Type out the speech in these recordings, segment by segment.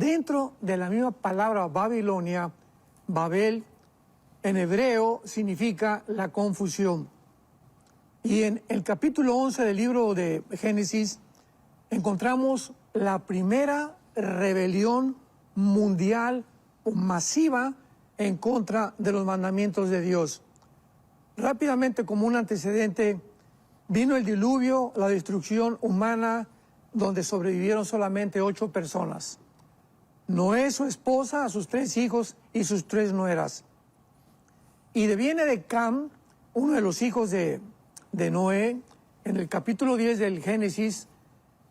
dentro de la misma palabra Babilonia, Babel, en hebreo significa la confusión. Y en el capítulo 11 del libro de Génesis encontramos la primera rebelión mundial masiva en contra de los mandamientos de Dios. Rápidamente, como un antecedente, vino el diluvio, la destrucción humana, donde sobrevivieron solamente 8 personas. Noé, su esposa, a sus 3 hijos y sus 3 nueras. Y viene de Cam, uno de los hijos de Noé, en el capítulo 10 del Génesis,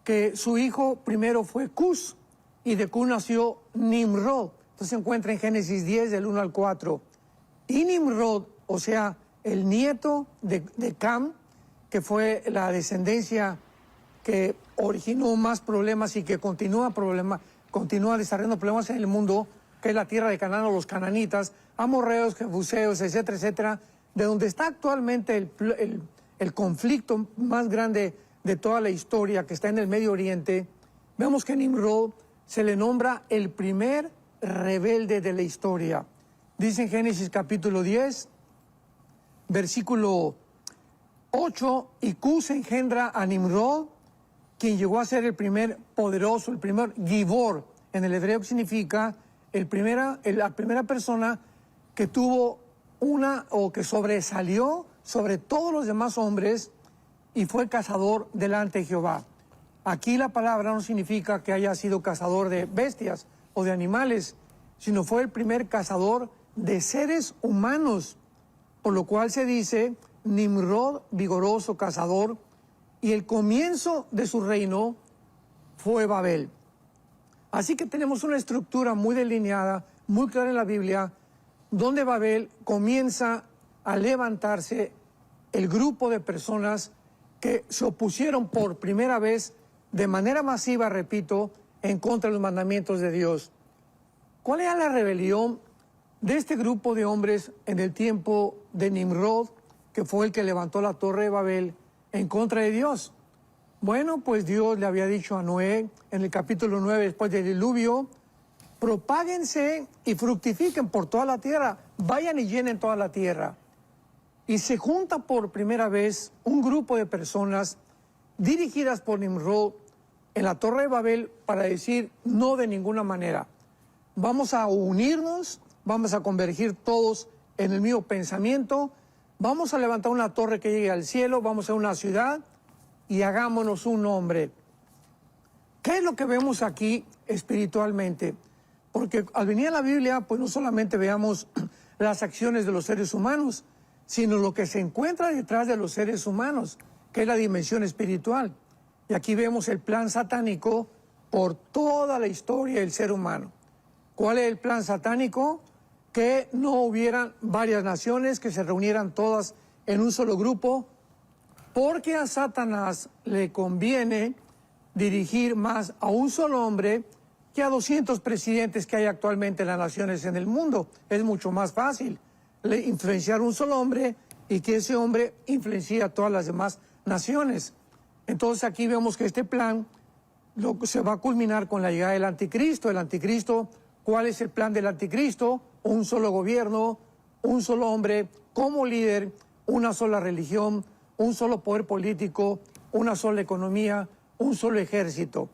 que su hijo primero fue Cus, y de Cus nació Nimrod. Entonces se encuentra en Génesis 10, del 1 al 4. Y Nimrod, o sea, el nieto de Cam, que fue la descendencia que originó más problemas y que continúa desarrollando problemas en el mundo, que es la tierra de Canaán o los cananitas, amorreos, jebuseos, etcétera, etcétera, de donde está actualmente el conflicto más grande de toda la historia, que está en el Medio Oriente. Vemos que Nimrod se le nombra el primer rebelde de la historia. Dice en Génesis capítulo 10, versículo 8, y Cus engendra a Nimrod, quien llegó a ser el primer poderoso, el primer Gibor, en el hebreo, que significa la primera persona que tuvo que sobresalió sobre todos los demás hombres y fue cazador delante de Jehová. Aquí la palabra no significa que haya sido cazador de bestias o de animales, sino fue el primer cazador de seres humanos, por lo cual se dice Nimrod, vigoroso cazador, y el comienzo de su reino fue Babel. Así que tenemos una estructura muy delineada, muy clara en la Biblia, donde Babel comienza a levantarse el grupo de personas que se opusieron por primera vez de manera masiva, repito, en contra de los mandamientos de Dios. ¿Cuál era la rebelión de este grupo de hombres en el tiempo de Nimrod, que fue el que levantó la torre de Babel en contra de Dios? Bueno, pues Dios le había dicho a Noé en el capítulo 9, después del diluvio, propáguense y fructifiquen por toda la tierra, vayan y llenen toda la tierra. Y se junta por primera vez un grupo de personas dirigidas por Nimrod en la torre de Babel para decir no de ninguna manera. Vamos a unirnos, vamos a convergir todos en el mismo pensamiento, vamos a levantar una torre que llegue al cielo, vamos a una ciudad y hagámonos un nombre. ¿Qué es lo que vemos aquí espiritualmente? Porque al venir a la Biblia, pues no solamente veamos las acciones de los seres humanos, sino lo que se encuentra detrás de los seres humanos, que es la dimensión espiritual. Y aquí vemos el plan satánico por toda la historia del ser humano. ¿Cuál es el plan satánico? Que no hubieran varias naciones, que se reunieran todas en un solo grupo, porque a Satanás le conviene dirigir más a un solo hombre que a 200 presidentes que hay actualmente en las naciones en el mundo. Es mucho más fácil influenciar un solo hombre y que ese hombre influencie a todas las demás naciones. Entonces aquí vemos que este plan se va a culminar con la llegada del anticristo. El anticristo, ¿cuál es el plan del anticristo? Un solo gobierno, un solo hombre como líder, una sola religión, un solo poder político, una sola economía, un solo ejército.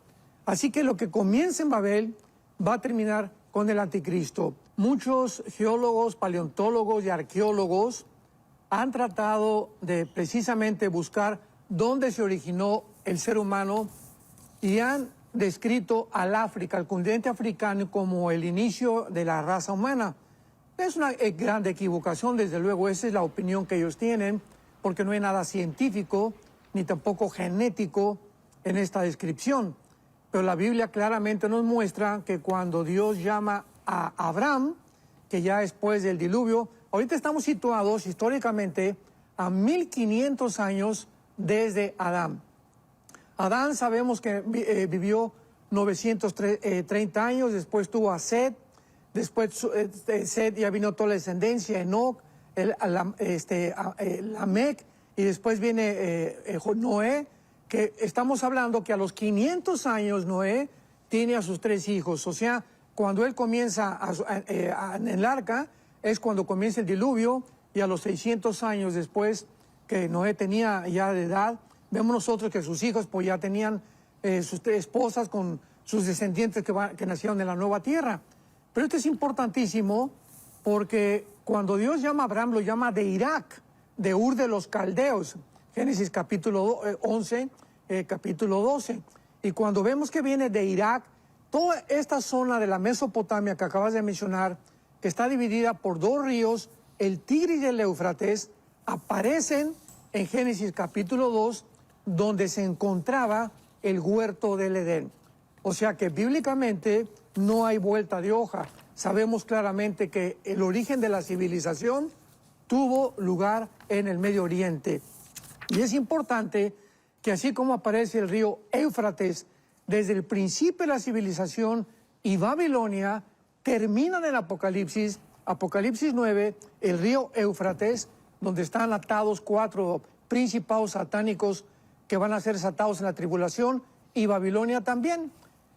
Así que lo que comienza en Babel va a terminar con el anticristo. Muchos geólogos, paleontólogos y arqueólogos han tratado de precisamente buscar dónde se originó el ser humano y han descrito al África, al continente africano, como el inicio de la raza humana. Es una gran equivocación, desde luego, esa es la opinión que ellos tienen, porque no hay nada científico ni tampoco genético en esta descripción. Pero la Biblia claramente nos muestra que cuando Dios llama a Abraham, que ya después del diluvio, ahorita estamos situados históricamente a 1500 años desde Adán. Adán sabemos que vivió 930 años, después tuvo a Set, después de Set ya vino toda la descendencia, Enoc, Lamec, y después viene Noé, que estamos hablando que a los 500 años Noé tiene a sus 3 hijos. O sea, cuando él comienza en el arca, es cuando comienza el diluvio, y a los 600 años después que Noé tenía ya de edad, vemos nosotros que sus hijos pues ya tenían sus 3 esposas con sus descendientes que nacieron en la nueva tierra. Pero esto es importantísimo porque cuando Dios llama a Abraham, lo llama de Irak, de Ur de los Caldeos, Génesis capítulo 11, capítulo 12. Y cuando vemos que viene de Irak, toda esta zona de la Mesopotamia que acabas de mencionar, que está dividida por 2 ríos, el Tigris y el Éufrates, aparecen en Génesis capítulo 2, donde se encontraba el huerto del Edén. O sea que bíblicamente no hay vuelta de hoja. Sabemos claramente que el origen de la civilización tuvo lugar en el Medio Oriente. Y es importante que así como aparece el río Éufrates desde el principio de la civilización y Babilonia, termina en el Apocalipsis, Apocalipsis 9, el río Éufrates, donde están atados 4 principados satánicos que van a ser desatados en la tribulación, y Babilonia también.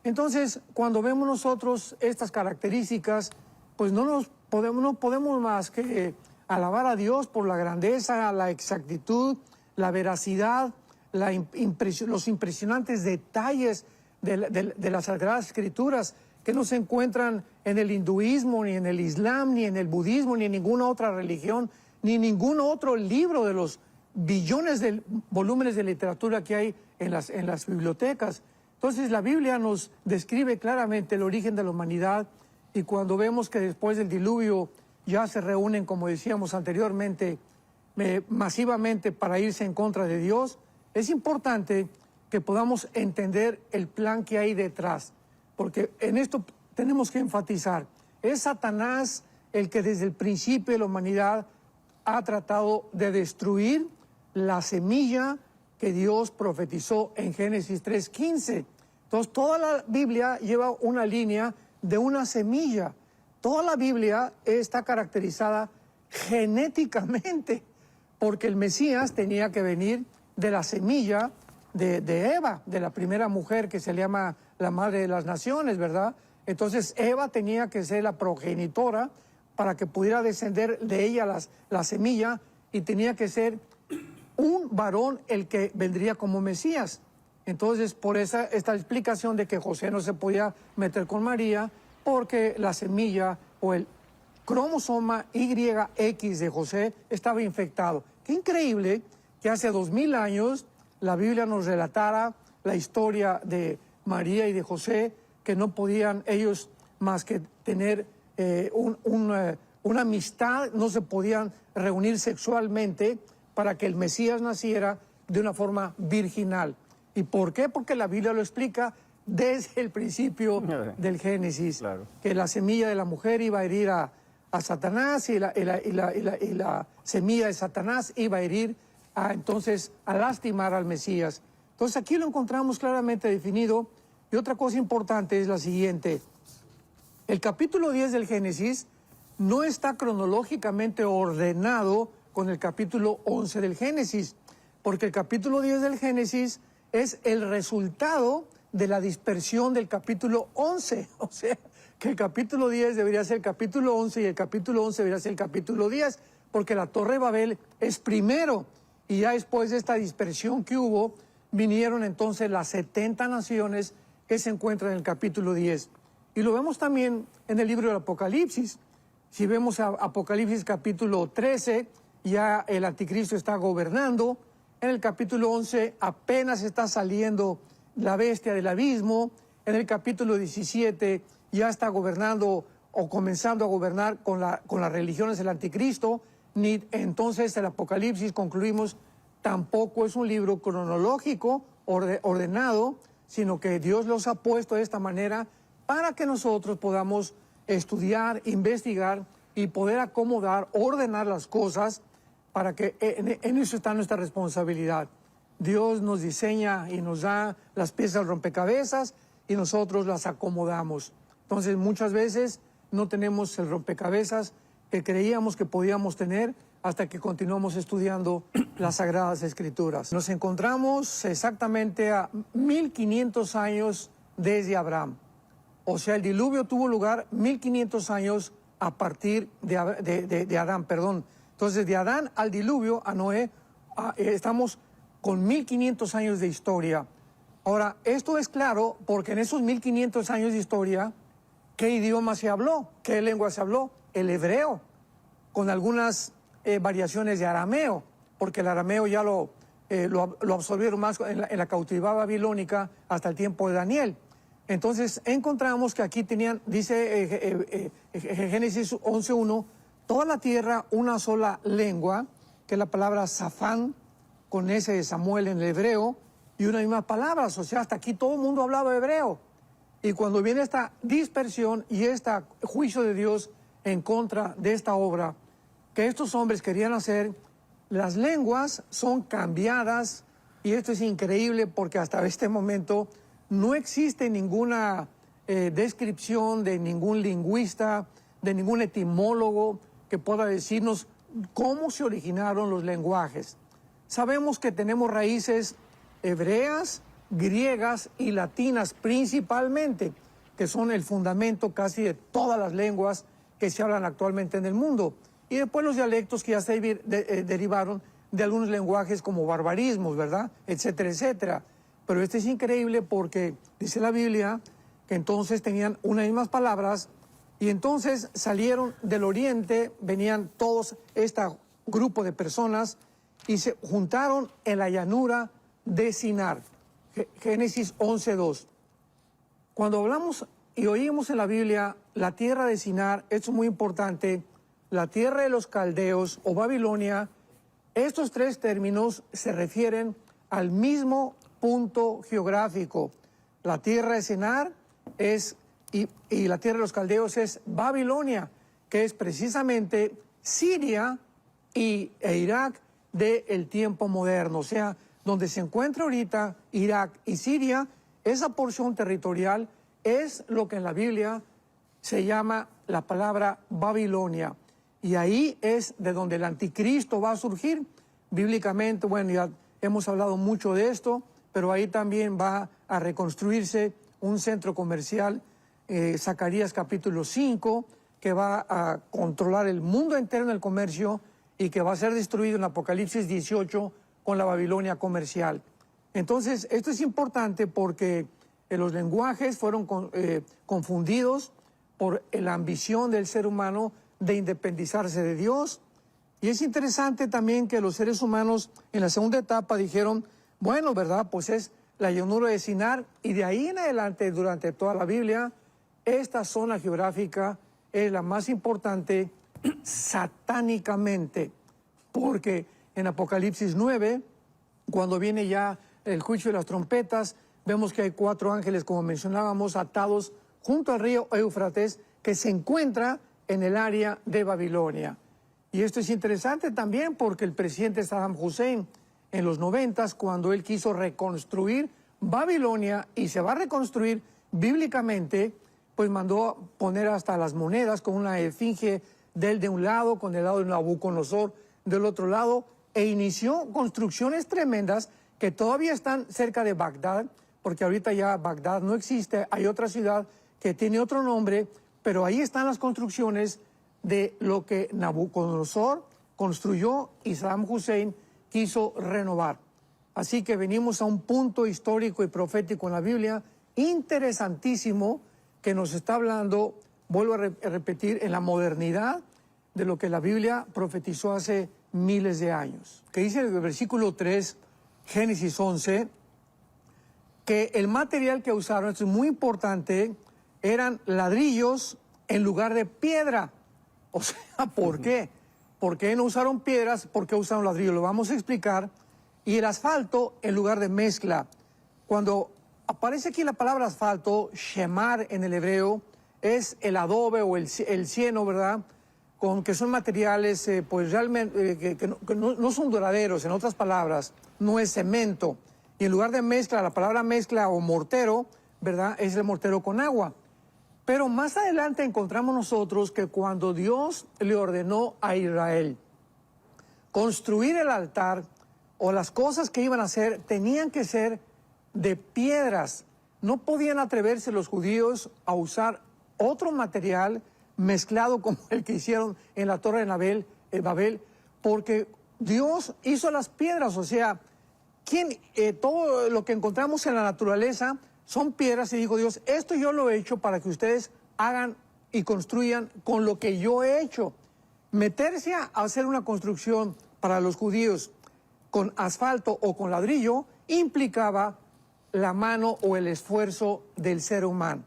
Entonces, cuando vemos nosotros estas características, pues no podemos más que alabar a Dios por la grandeza, la exactitud, la veracidad, los impresionantes detalles de las Sagradas Escrituras, que no se encuentran en el hinduismo, ni en el islam, ni en el budismo, ni en ninguna otra religión, ni en ningún otro libro de los billones de volúmenes de literatura que hay en las bibliotecas. Entonces la Biblia nos describe claramente el origen de la humanidad, y cuando vemos que después del diluvio ya se reúnen, como decíamos anteriormente, masivamente para irse en contra de Dios, es importante que podamos entender el plan que hay detrás, porque en esto tenemos que enfatizar. Es Satanás el que desde el principio de la humanidad ha tratado de destruir la semilla que Dios profetizó en Génesis 3:15. Entonces, toda la Biblia lleva una línea de una semilla. Toda la Biblia está caracterizada genéticamente, porque el Mesías tenía que venir de la semilla de Eva, de la primera mujer que se le llama la madre de las naciones, ¿verdad? Entonces, Eva tenía que ser la progenitora para que pudiera descender de ella la semilla, y tenía que ser un varón el que vendría como Mesías. Entonces, por esta explicación de que José no se podía meter con María, porque la semilla o el cromosoma YX de José estaba infectado. Qué increíble que hace 2000 años la Biblia nos relatara la historia de María y de José, que no podían ellos más que tener una amistad, no se podían reunir sexualmente para que el Mesías naciera de una forma virginal. ¿Y por qué? Porque la Biblia lo explica desde el principio del Génesis, claro, que la semilla de la mujer iba a herir a Satanás, y la semilla de Satanás iba a herir entonces a lastimar al Mesías. Entonces aquí lo encontramos claramente definido. Y otra cosa importante es la siguiente: el capítulo 10 del Génesis no está cronológicamente ordenado con el capítulo 11 del Génesis, porque el capítulo 10 del Génesis es el resultado de la dispersión del capítulo 11. O sea, que el capítulo 10 debería ser el capítulo 11 y el capítulo 11 debería ser el capítulo 10, porque la Torre de Babel es primero, y ya después de esta dispersión que hubo, vinieron entonces las 70 naciones que se encuentran en el capítulo 10. Y lo vemos también en el libro del Apocalipsis. Si vemos Apocalipsis capítulo 13, ya el anticristo está gobernando. En el capítulo 11 apenas está saliendo la bestia del abismo. En el capítulo 17 ya está gobernando o comenzando a gobernar con las religiones del anticristo. Ni entonces el Apocalipsis, concluimos, tampoco es un libro cronológico ordenado, sino que Dios los ha puesto de esta manera para que nosotros podamos estudiar, investigar y poder acomodar, ordenar las cosas, para que en eso está nuestra responsabilidad. Dios nos diseña y nos da las piezas del rompecabezas y nosotros las acomodamos. Entonces muchas veces no tenemos el rompecabezas que creíamos que podíamos tener hasta que continuamos estudiando las Sagradas Escrituras. Nos encontramos exactamente a 1500 años desde Abraham. O sea, el diluvio tuvo lugar 1500 años a partir de Adán, perdón. Entonces, de Adán al diluvio, a Noé, estamos con 1500 años de historia. Ahora, esto es claro porque en esos 1500 años de historia, ¿qué idioma se habló? ¿Qué lengua se habló? El hebreo, con algunas variaciones de arameo, porque el arameo ya lo absorbieron más en la cautividad babilónica hasta el tiempo de Daniel. Entonces encontramos que aquí tenían, dice Génesis 11:1, toda la tierra una sola lengua, que es la palabra safán, con ese de Samuel en el hebreo, y una misma palabra, o sea, hasta aquí todo el mundo hablaba hebreo. Y cuando viene esta dispersión y este juicio de Dios en contra de esta obra que estos hombres querían hacer, las lenguas son cambiadas, y esto es increíble porque hasta este momento no existe ninguna descripción de ningún lingüista, de ningún etimólogo que pueda decirnos cómo se originaron los lenguajes. Sabemos que tenemos raíces hebreas, griegas y latinas principalmente, que son el fundamento casi de todas las lenguas que se hablan actualmente en el mundo. Y después los dialectos que ya se derivaron de algunos lenguajes como barbarismos, ¿verdad? Etcétera, etcétera. Pero esto es increíble porque dice la Biblia que entonces tenían unas mismas palabras y entonces salieron del oriente, venían todos este grupo de personas y se juntaron en la llanura de Sinar. Génesis 11:2. Cuando hablamos y oímos en la Biblia la tierra de Sinar, esto es muy importante, la tierra de los caldeos o Babilonia, estos tres términos se refieren al mismo punto geográfico. La tierra de Sinar y la tierra de los caldeos es Babilonia, que es precisamente Siria e Irak del tiempo moderno. O sea, donde se encuentra ahorita Irak y Siria, esa porción territorial es lo que en la Biblia se llama la palabra Babilonia. Y ahí es de donde el anticristo va a surgir bíblicamente. Bueno, ya hemos hablado mucho de esto, pero ahí también va a reconstruirse un centro comercial, Zacarías capítulo 5, que va a controlar el mundo entero en el comercio y que va a ser destruido en Apocalipsis 18 con la Babilonia comercial. Entonces, esto es importante porque los lenguajes fueron confundidos por la ambición del ser humano de independizarse de Dios. Y es interesante también que los seres humanos en la segunda etapa dijeron, bueno, ¿verdad? Pues es la llanura de Sinar, y de ahí en adelante, durante toda la Biblia, esta zona geográfica es la más importante satánicamente, porque en Apocalipsis 9, cuando viene ya el juicio de las trompetas, vemos que hay 4 ángeles, como mencionábamos, atados junto al río Éufrates, que se encuentra en el área de Babilonia. Y esto es interesante también porque el presidente Saddam Hussein, en los 90, cuando él quiso reconstruir Babilonia, y se va a reconstruir bíblicamente, pues mandó poner hasta las monedas con una esfinge de él de un lado, con el lado de Nabucodonosor del otro lado, e inició construcciones tremendas que todavía están cerca de Bagdad, porque ahorita ya Bagdad no existe, hay otra ciudad que tiene otro nombre, pero ahí están las construcciones de lo que Nabucodonosor construyó y Saddam Hussein quiso renovar. Así que venimos a un punto histórico y profético en la Biblia interesantísimo que nos está hablando, vuelvo a repetir, en la modernidad de lo que la Biblia profetizó hace miles de años. Que dice el versículo 3, Génesis 11, que el material que usaron, esto es muy importante, eran ladrillos en lugar de piedra. O sea, ¿por qué? ¿Por qué no usaron piedras? ¿Por qué usaron ladrillos? Lo vamos a explicar. Y el asfalto en lugar de mezcla. Cuando aparece aquí la palabra asfalto, shemar en el hebreo, es el adobe o el cieno, ¿verdad? Que son materiales, pues realmente, que no son duraderos, en otras palabras, no es cemento. Y en lugar de mezcla, la palabra mezcla o mortero, ¿verdad? Es el mortero con agua. Pero más adelante encontramos nosotros que cuando Dios le ordenó a Israel construir el altar o las cosas que iban a hacer tenían que ser de piedras, no podían atreverse los judíos a usar otro material mezclado como el que hicieron en la Torre de Babel, porque Dios hizo las piedras, o sea, todo lo que encontramos en la naturaleza son piedras, y dijo Dios, esto yo lo he hecho para que ustedes hagan y construyan con lo que yo he hecho. Meterse a hacer una construcción para los judíos con asfalto o con ladrillo implicaba la mano o el esfuerzo del ser humano.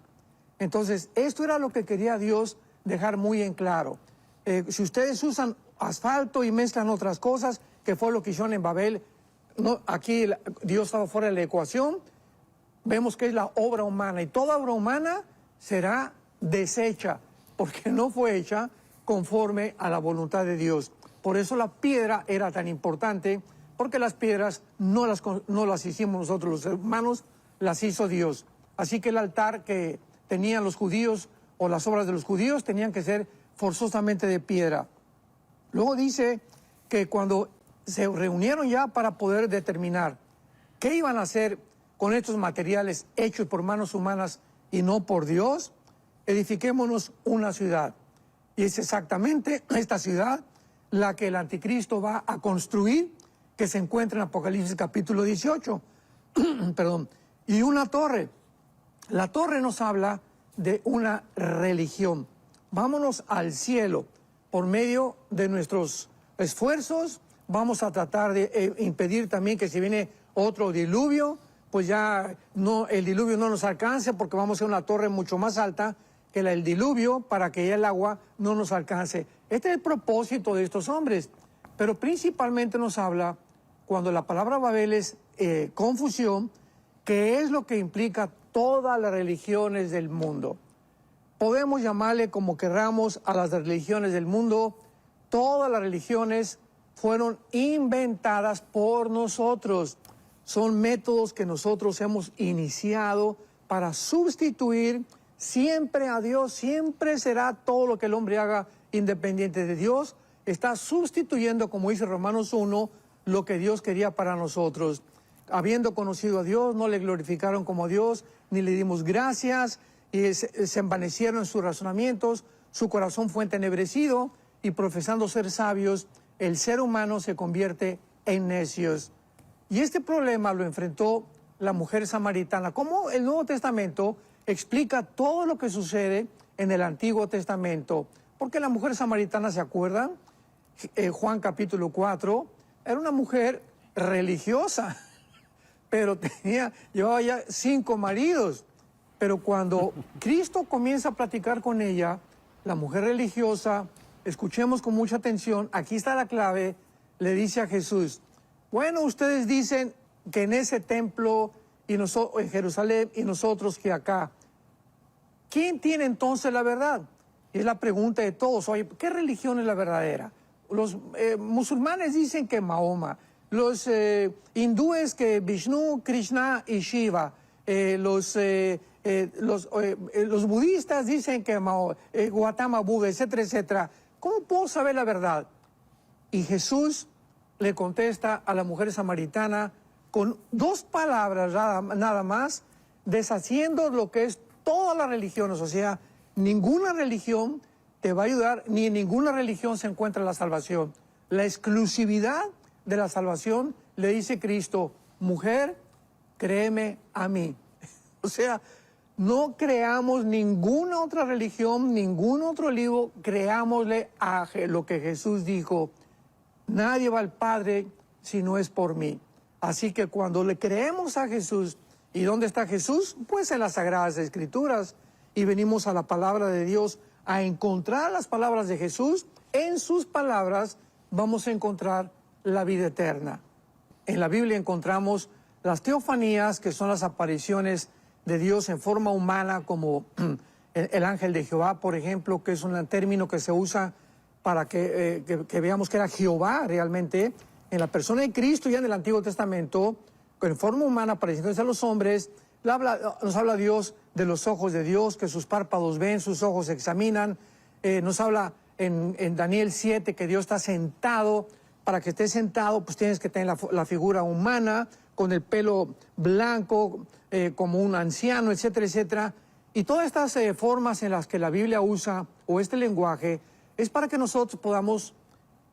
Entonces, esto era lo que quería Dios dejar muy en claro. Si ustedes usan asfalto y mezclan otras cosas, que fue lo que hicieron en Babel, no, aquí Dios estaba fuera de la ecuación, vemos que es la obra humana, y toda obra humana será deshecha, porque no fue hecha conforme a la voluntad de Dios. Por eso la piedra era tan importante, porque las piedras no las hicimos nosotros los humanos, las hizo Dios. Así que el altar que tenían los judíos o las obras de los judíos tenían que ser forzosamente de piedra. Luego dice que cuando se reunieron ya para poder determinar qué iban a hacer con estos materiales hechos por manos humanas y no por Dios, edifiquémonos una ciudad. Y es exactamente esta ciudad la que el anticristo va a construir, que se encuentra en Apocalipsis capítulo 18. Perdón. Y una torre. La torre nos habla de una religión. Vámonos al cielo. Por medio de nuestros esfuerzos, vamos a tratar de impedir también que si viene otro diluvio, pues ya no, el diluvio no nos alcance, porque vamos a hacer una torre mucho más alta que el diluvio, para que ya el agua no nos alcance. Este es el propósito de estos hombres, pero principalmente nos habla, cuando la palabra Babel es confusión, que es lo que implica todas las religiones del mundo. Podemos llamarle como querramos a las religiones del mundo, todas las religiones fueron inventadas por nosotros. Son métodos que nosotros hemos iniciado para sustituir siempre a Dios. Siempre será todo lo que el hombre haga independiente de Dios. Está sustituyendo, como dice Romanos 1, lo que Dios quería para nosotros. Habiendo conocido a Dios, no le glorificaron como Dios, ni le dimos gracias, y se envanecieron en sus razonamientos, su corazón fue entenebrecido, y profesando ser sabios, el ser humano se convierte en necios. Y este problema lo enfrentó la mujer samaritana. ¿Cómo el Nuevo Testamento explica todo lo que sucede en el Antiguo Testamento? Porque la mujer samaritana, ¿se acuerdan? Juan capítulo 4, era una mujer religiosa, pero llevaba ya 5 maridos. Pero cuando Cristo comienza a platicar con ella, la mujer religiosa, escuchemos con mucha atención, aquí está la clave, le dice a Jesús, bueno, ustedes dicen que en ese templo en Jerusalén y nosotros que acá, ¿quién tiene entonces la verdad? Y es la pregunta de todos. Oye, ¿qué religión es la verdadera? Los musulmanes dicen que Mahoma, los hindúes que Vishnu, Krishna y Shiva, los budistas dicen que Gautama Buda, etcétera, etcétera. ¿Cómo puedo saber la verdad? Y Jesús le contesta a la mujer samaritana con 2 palabras nada más, deshaciendo lo que es todas las religiones. O sea, ninguna religión te va a ayudar, ni en ninguna religión se encuentra la salvación. La exclusividad de la salvación, le dice Cristo, mujer, créeme a mí. O sea, no creamos ninguna otra religión, ningún otro libro, creámosle a lo que Jesús dijo. Nadie va al Padre si no es por mí. Así que cuando le creemos a Jesús, ¿y dónde está Jesús? Pues en las Sagradas Escrituras. Y venimos a la palabra de Dios a encontrar las palabras de Jesús. En sus palabras vamos a encontrar la vida eterna. En la Biblia encontramos las teofanías, que son las apariciones de Dios en forma humana, como el ángel de Jehová, por ejemplo, que es un término que se usa para que veamos que era Jehová realmente, en la persona de Cristo ya en el Antiguo Testamento, en forma humana, apareciéndose a los hombres. Nos habla Dios de los ojos de Dios, que sus párpados ven, sus ojos examinan. Nos habla en Daniel 7 que Dios está sentado. Para que esté sentado, pues tienes que tener la figura humana, con el pelo blanco, como un anciano, etcétera, etcétera. Y todas estas formas en las que la Biblia usa, o este lenguaje, es para que nosotros podamos,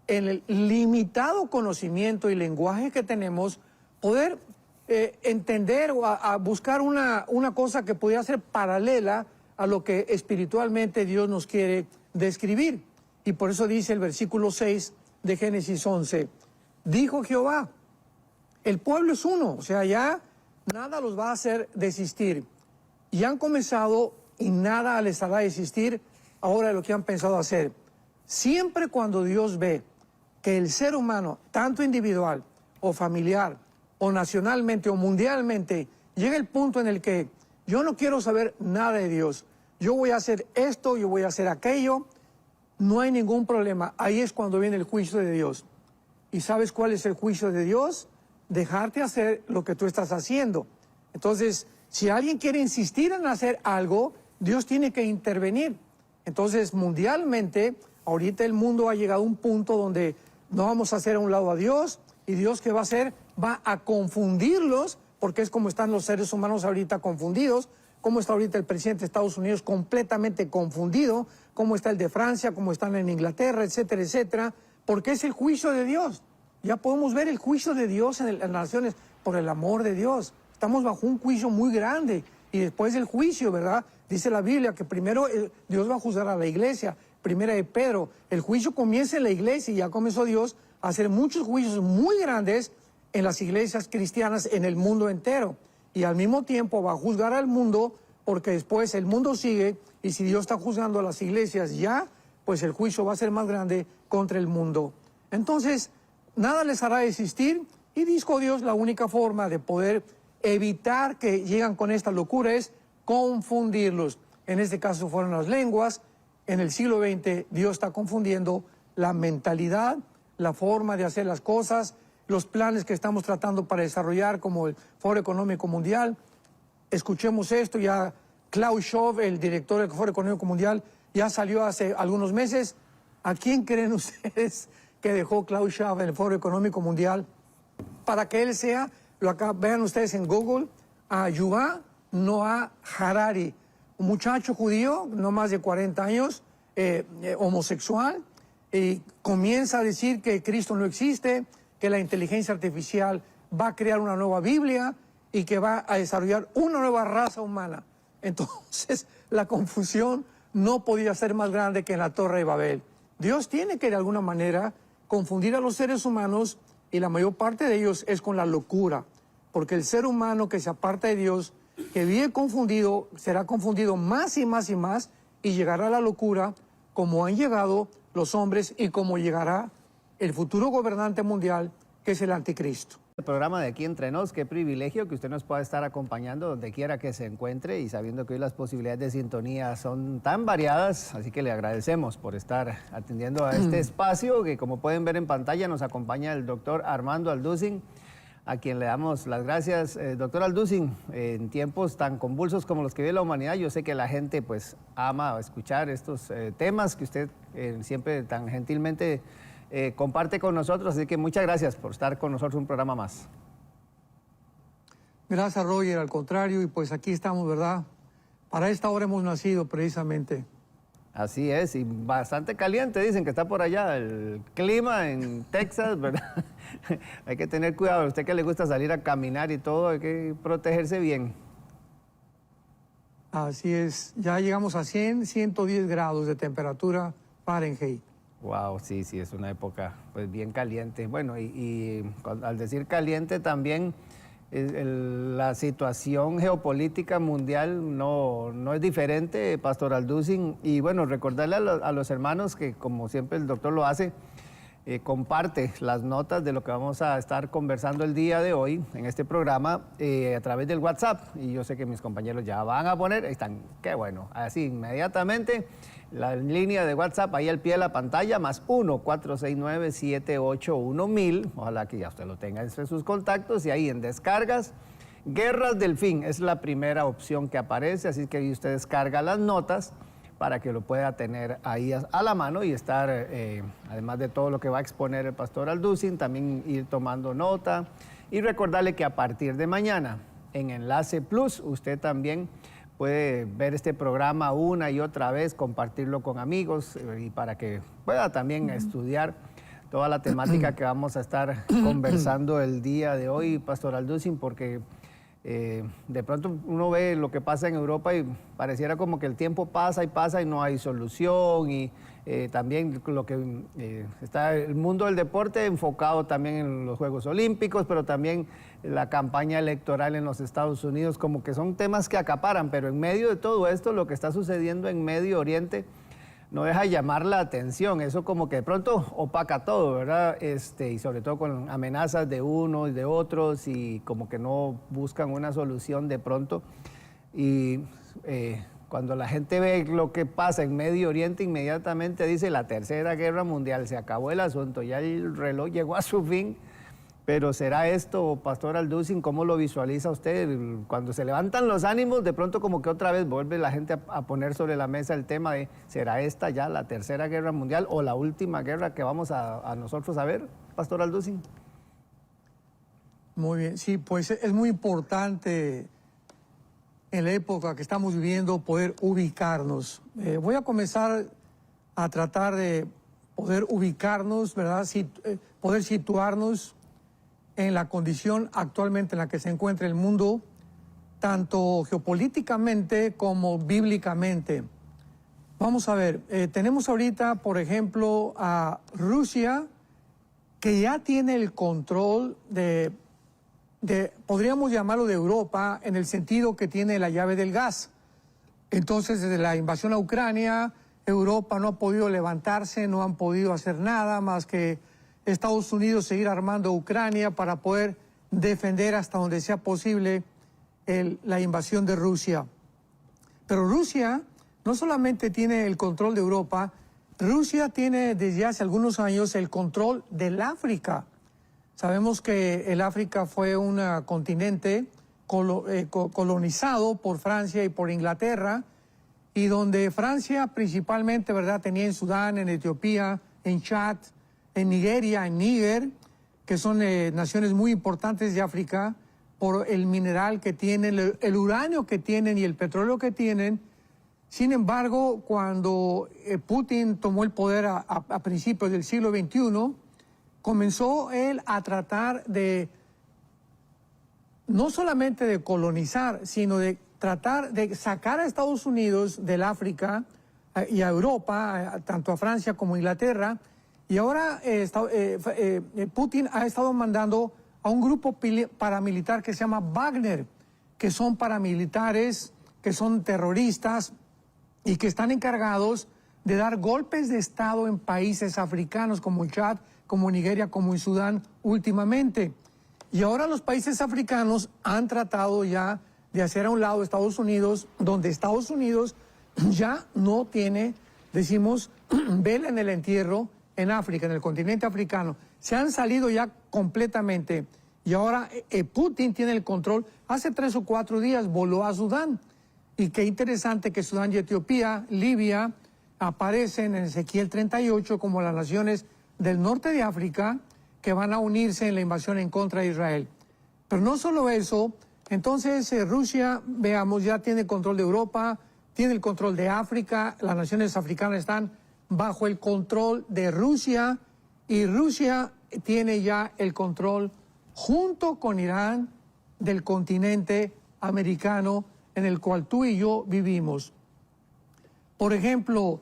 en el limitado conocimiento y lenguaje que tenemos, poder entender o a buscar una cosa que pudiera ser paralela a lo que espiritualmente Dios nos quiere describir. Y por eso dice el versículo 6 de Génesis 11, dijo Jehová, el pueblo es uno, o sea, ya nada los va a hacer desistir. Y han comenzado y nada les hará desistir ahora de lo que han pensado hacer. Siempre cuando Dios ve que el ser humano, tanto individual o familiar, o nacionalmente o mundialmente, llega el punto en el que yo no quiero saber nada de Dios, yo voy a hacer esto, yo voy a hacer aquello, no hay ningún problema. Ahí es cuando viene el juicio de Dios. ¿Y sabes cuál es el juicio de Dios? Dejarte hacer lo que tú estás haciendo. Entonces, si alguien quiere insistir en hacer algo, Dios tiene que intervenir. Entonces, mundialmente, ahorita el mundo ha llegado a un punto donde no vamos a hacer a un lado a Dios, y Dios, ¿qué va a hacer? Va a confundirlos, porque es como están los seres humanos ahorita confundidos, como está ahorita el presidente de Estados Unidos completamente confundido, como está el de Francia, como están en Inglaterra, etcétera, etcétera, porque es el juicio de Dios. Ya podemos ver el juicio de Dios en las naciones por el amor de Dios. Estamos bajo un juicio muy grande, y después del juicio, ¿verdad? Dice la Biblia que primero Dios va a juzgar a la iglesia. Primera de Pedro, el juicio comienza en la iglesia, y ya comenzó Dios a hacer muchos juicios muy grandes en las iglesias cristianas en el mundo entero. Y al mismo tiempo va a juzgar al mundo, porque después el mundo sigue, y si Dios está juzgando a las iglesias ya, pues el juicio va a ser más grande contra el mundo. Entonces, nada les hará desistir, y dijo Dios, la única forma de poder evitar que lleguen con esta locura es confundirlos. En este caso fueron las lenguas. En el siglo XX Dios está confundiendo la mentalidad, la forma de hacer las cosas, los planes que estamos tratando para desarrollar como el Foro Económico Mundial. Escuchemos esto, ya Klaus Schwab, el director del Foro Económico Mundial, ya salió hace algunos meses. ¿A quién creen ustedes que dejó Klaus Schwab en el Foro Económico Mundial? Para que él sea, vean ustedes en Google, a Yuval Noah Harari, un muchacho judío, no más de 40 años, homosexual, y comienza a decir que Cristo no existe, que la inteligencia artificial va a crear una nueva Biblia y que va a desarrollar una nueva raza humana. Entonces, la confusión no podía ser más grande que en la Torre de Babel. Dios tiene que de alguna manera confundir a los seres humanos, y la mayor parte de ellos es con la locura, porque el ser humano que se aparta de Dios, que vive confundido, será confundido más y más y más, y llegará a la locura como han llegado los hombres y como llegará el futuro gobernante mundial, que es el anticristo. El programa de Aquí Entre Nos, qué privilegio que usted nos pueda estar acompañando donde quiera que se encuentre, y sabiendo que hoy las posibilidades de sintonía son tan variadas, así que le agradecemos por estar atendiendo a este espacio, que como pueden ver en pantalla nos acompaña el doctor Armando Alducin, a quien le damos las gracias. Doctor Alducin, en tiempos tan convulsos como los que vive la humanidad, yo sé que la gente pues ama escuchar estos temas que usted siempre tan gentilmente comparte con nosotros, así que muchas gracias por estar con nosotros un programa más. Gracias, Roger, al contrario, y pues aquí estamos, ¿verdad? Para esta hora hemos nacido precisamente. Así es, y bastante caliente, dicen que está por allá el clima en Texas, ¿verdad? Hay que tener cuidado, a usted que le gusta salir a caminar y todo, hay que protegerse bien. Así es, ya llegamos a 110 grados de temperatura Fahrenheit. Wow, sí, es una época pues bien caliente. Bueno, al decir caliente también la situación geopolítica mundial no es diferente, Pastor Alducin. Y bueno, recordarle a los hermanos que, como siempre el doctor lo hace, comparte las notas de lo que vamos a estar conversando el día de hoy en este programa a través del WhatsApp. Y yo sé que mis compañeros ya van a poner, están, qué bueno, así inmediatamente. La línea de WhatsApp ahí al pie de la pantalla, más 1-469-781-1000. Ojalá que ya usted lo tenga entre sus contactos, y ahí en descargas, Guerras del Fin es la primera opción que aparece, así que ahí usted descarga las notas para que lo pueda tener ahí a la mano y estar, además de todo lo que va a exponer el pastor Alducin, también ir tomando nota Y recordarle que a partir de mañana, en Enlace Plus, usted también puede ver este programa una y otra vez, compartirlo con amigos y para que pueda también estudiar toda la temática que vamos a estar conversando el día de hoy, Pastor Alducin, porque de pronto uno ve lo que pasa en Europa y pareciera como que el tiempo pasa y no hay solución, y también lo que está el mundo del deporte enfocado también en los Juegos Olímpicos, pero también la campaña electoral en los Estados Unidos, como que son temas que acaparan, pero en medio de todo esto, lo que está sucediendo en Medio Oriente no deja de llamar la atención. Eso como que de pronto opaca todo, ¿verdad? Y sobre todo con amenazas de unos y de otros, y como que no buscan una solución de pronto. Y cuando la gente ve lo que pasa en Medio Oriente, inmediatamente dice la Tercera Guerra Mundial, se acabó el asunto, ya el reloj llegó a su fin. Pero ¿será esto, Pastor Alducin? ¿Cómo lo visualiza usted? Cuando se levantan los ánimos, de pronto como que otra vez vuelve la gente a poner sobre la mesa el tema de ¿será esta ya la Tercera Guerra Mundial o la última guerra que vamos a nosotros a ver, Pastor Alducin? Muy bien, sí, pues es muy importante en la época que estamos viviendo poder ubicarnos. Voy a comenzar a tratar de poder ubicarnos, ¿verdad? Poder situarnos en la condición actualmente en la que se encuentra el mundo, tanto geopolíticamente como bíblicamente. Vamos a ver, tenemos ahorita, por ejemplo, a Rusia, que ya tiene el control podríamos llamarlo de Europa, en el sentido que tiene la llave del gas. Entonces, desde la invasión a Ucrania, Europa no ha podido levantarse, no han podido hacer nada más que Estados Unidos seguir armando Ucrania para poder defender hasta donde sea posible la invasión de Rusia. Pero Rusia no solamente tiene el control de Europa, Rusia tiene desde hace algunos años el control del África. Sabemos que el África fue un continente colonizado por Francia y por Inglaterra, y donde Francia principalmente, ¿verdad?, tenía en Sudán, en Etiopía, en Chad, en Nigeria, en Níger, que son naciones muy importantes de África por el mineral que tienen, el uranio que tienen y el petróleo que tienen. Sin embargo, cuando Putin tomó el poder a principios del siglo XXI, comenzó él a tratar de, no solamente de colonizar, sino de tratar de sacar a Estados Unidos del África y a Europa, tanto a Francia como a Inglaterra. Y ahora Putin ha estado mandando a un grupo paramilitar que se llama Wagner, que son paramilitares, que son terroristas y que están encargados de dar golpes de Estado en países africanos como Chad, como Nigeria, como en Sudán últimamente. Y ahora los países africanos han tratado ya de hacer a un lado a Estados Unidos, donde Estados Unidos ya no tiene, decimos, vela en el entierro en África, en el continente africano. Se han salido ya completamente. Y ahora Putin tiene el control. Hace 3 o 4 días voló a Sudán. Y qué interesante que Sudán y Etiopía, Libia, aparecen en Ezequiel 38 como las naciones del norte de África que van a unirse en la invasión en contra de Israel. Pero no solo eso, entonces Rusia, veamos, ya tiene control de Europa, tiene el control de África, las naciones africanas están bajo el control de Rusia, y Rusia tiene ya el control junto con Irán del continente americano en el cual tú y yo vivimos. Por ejemplo,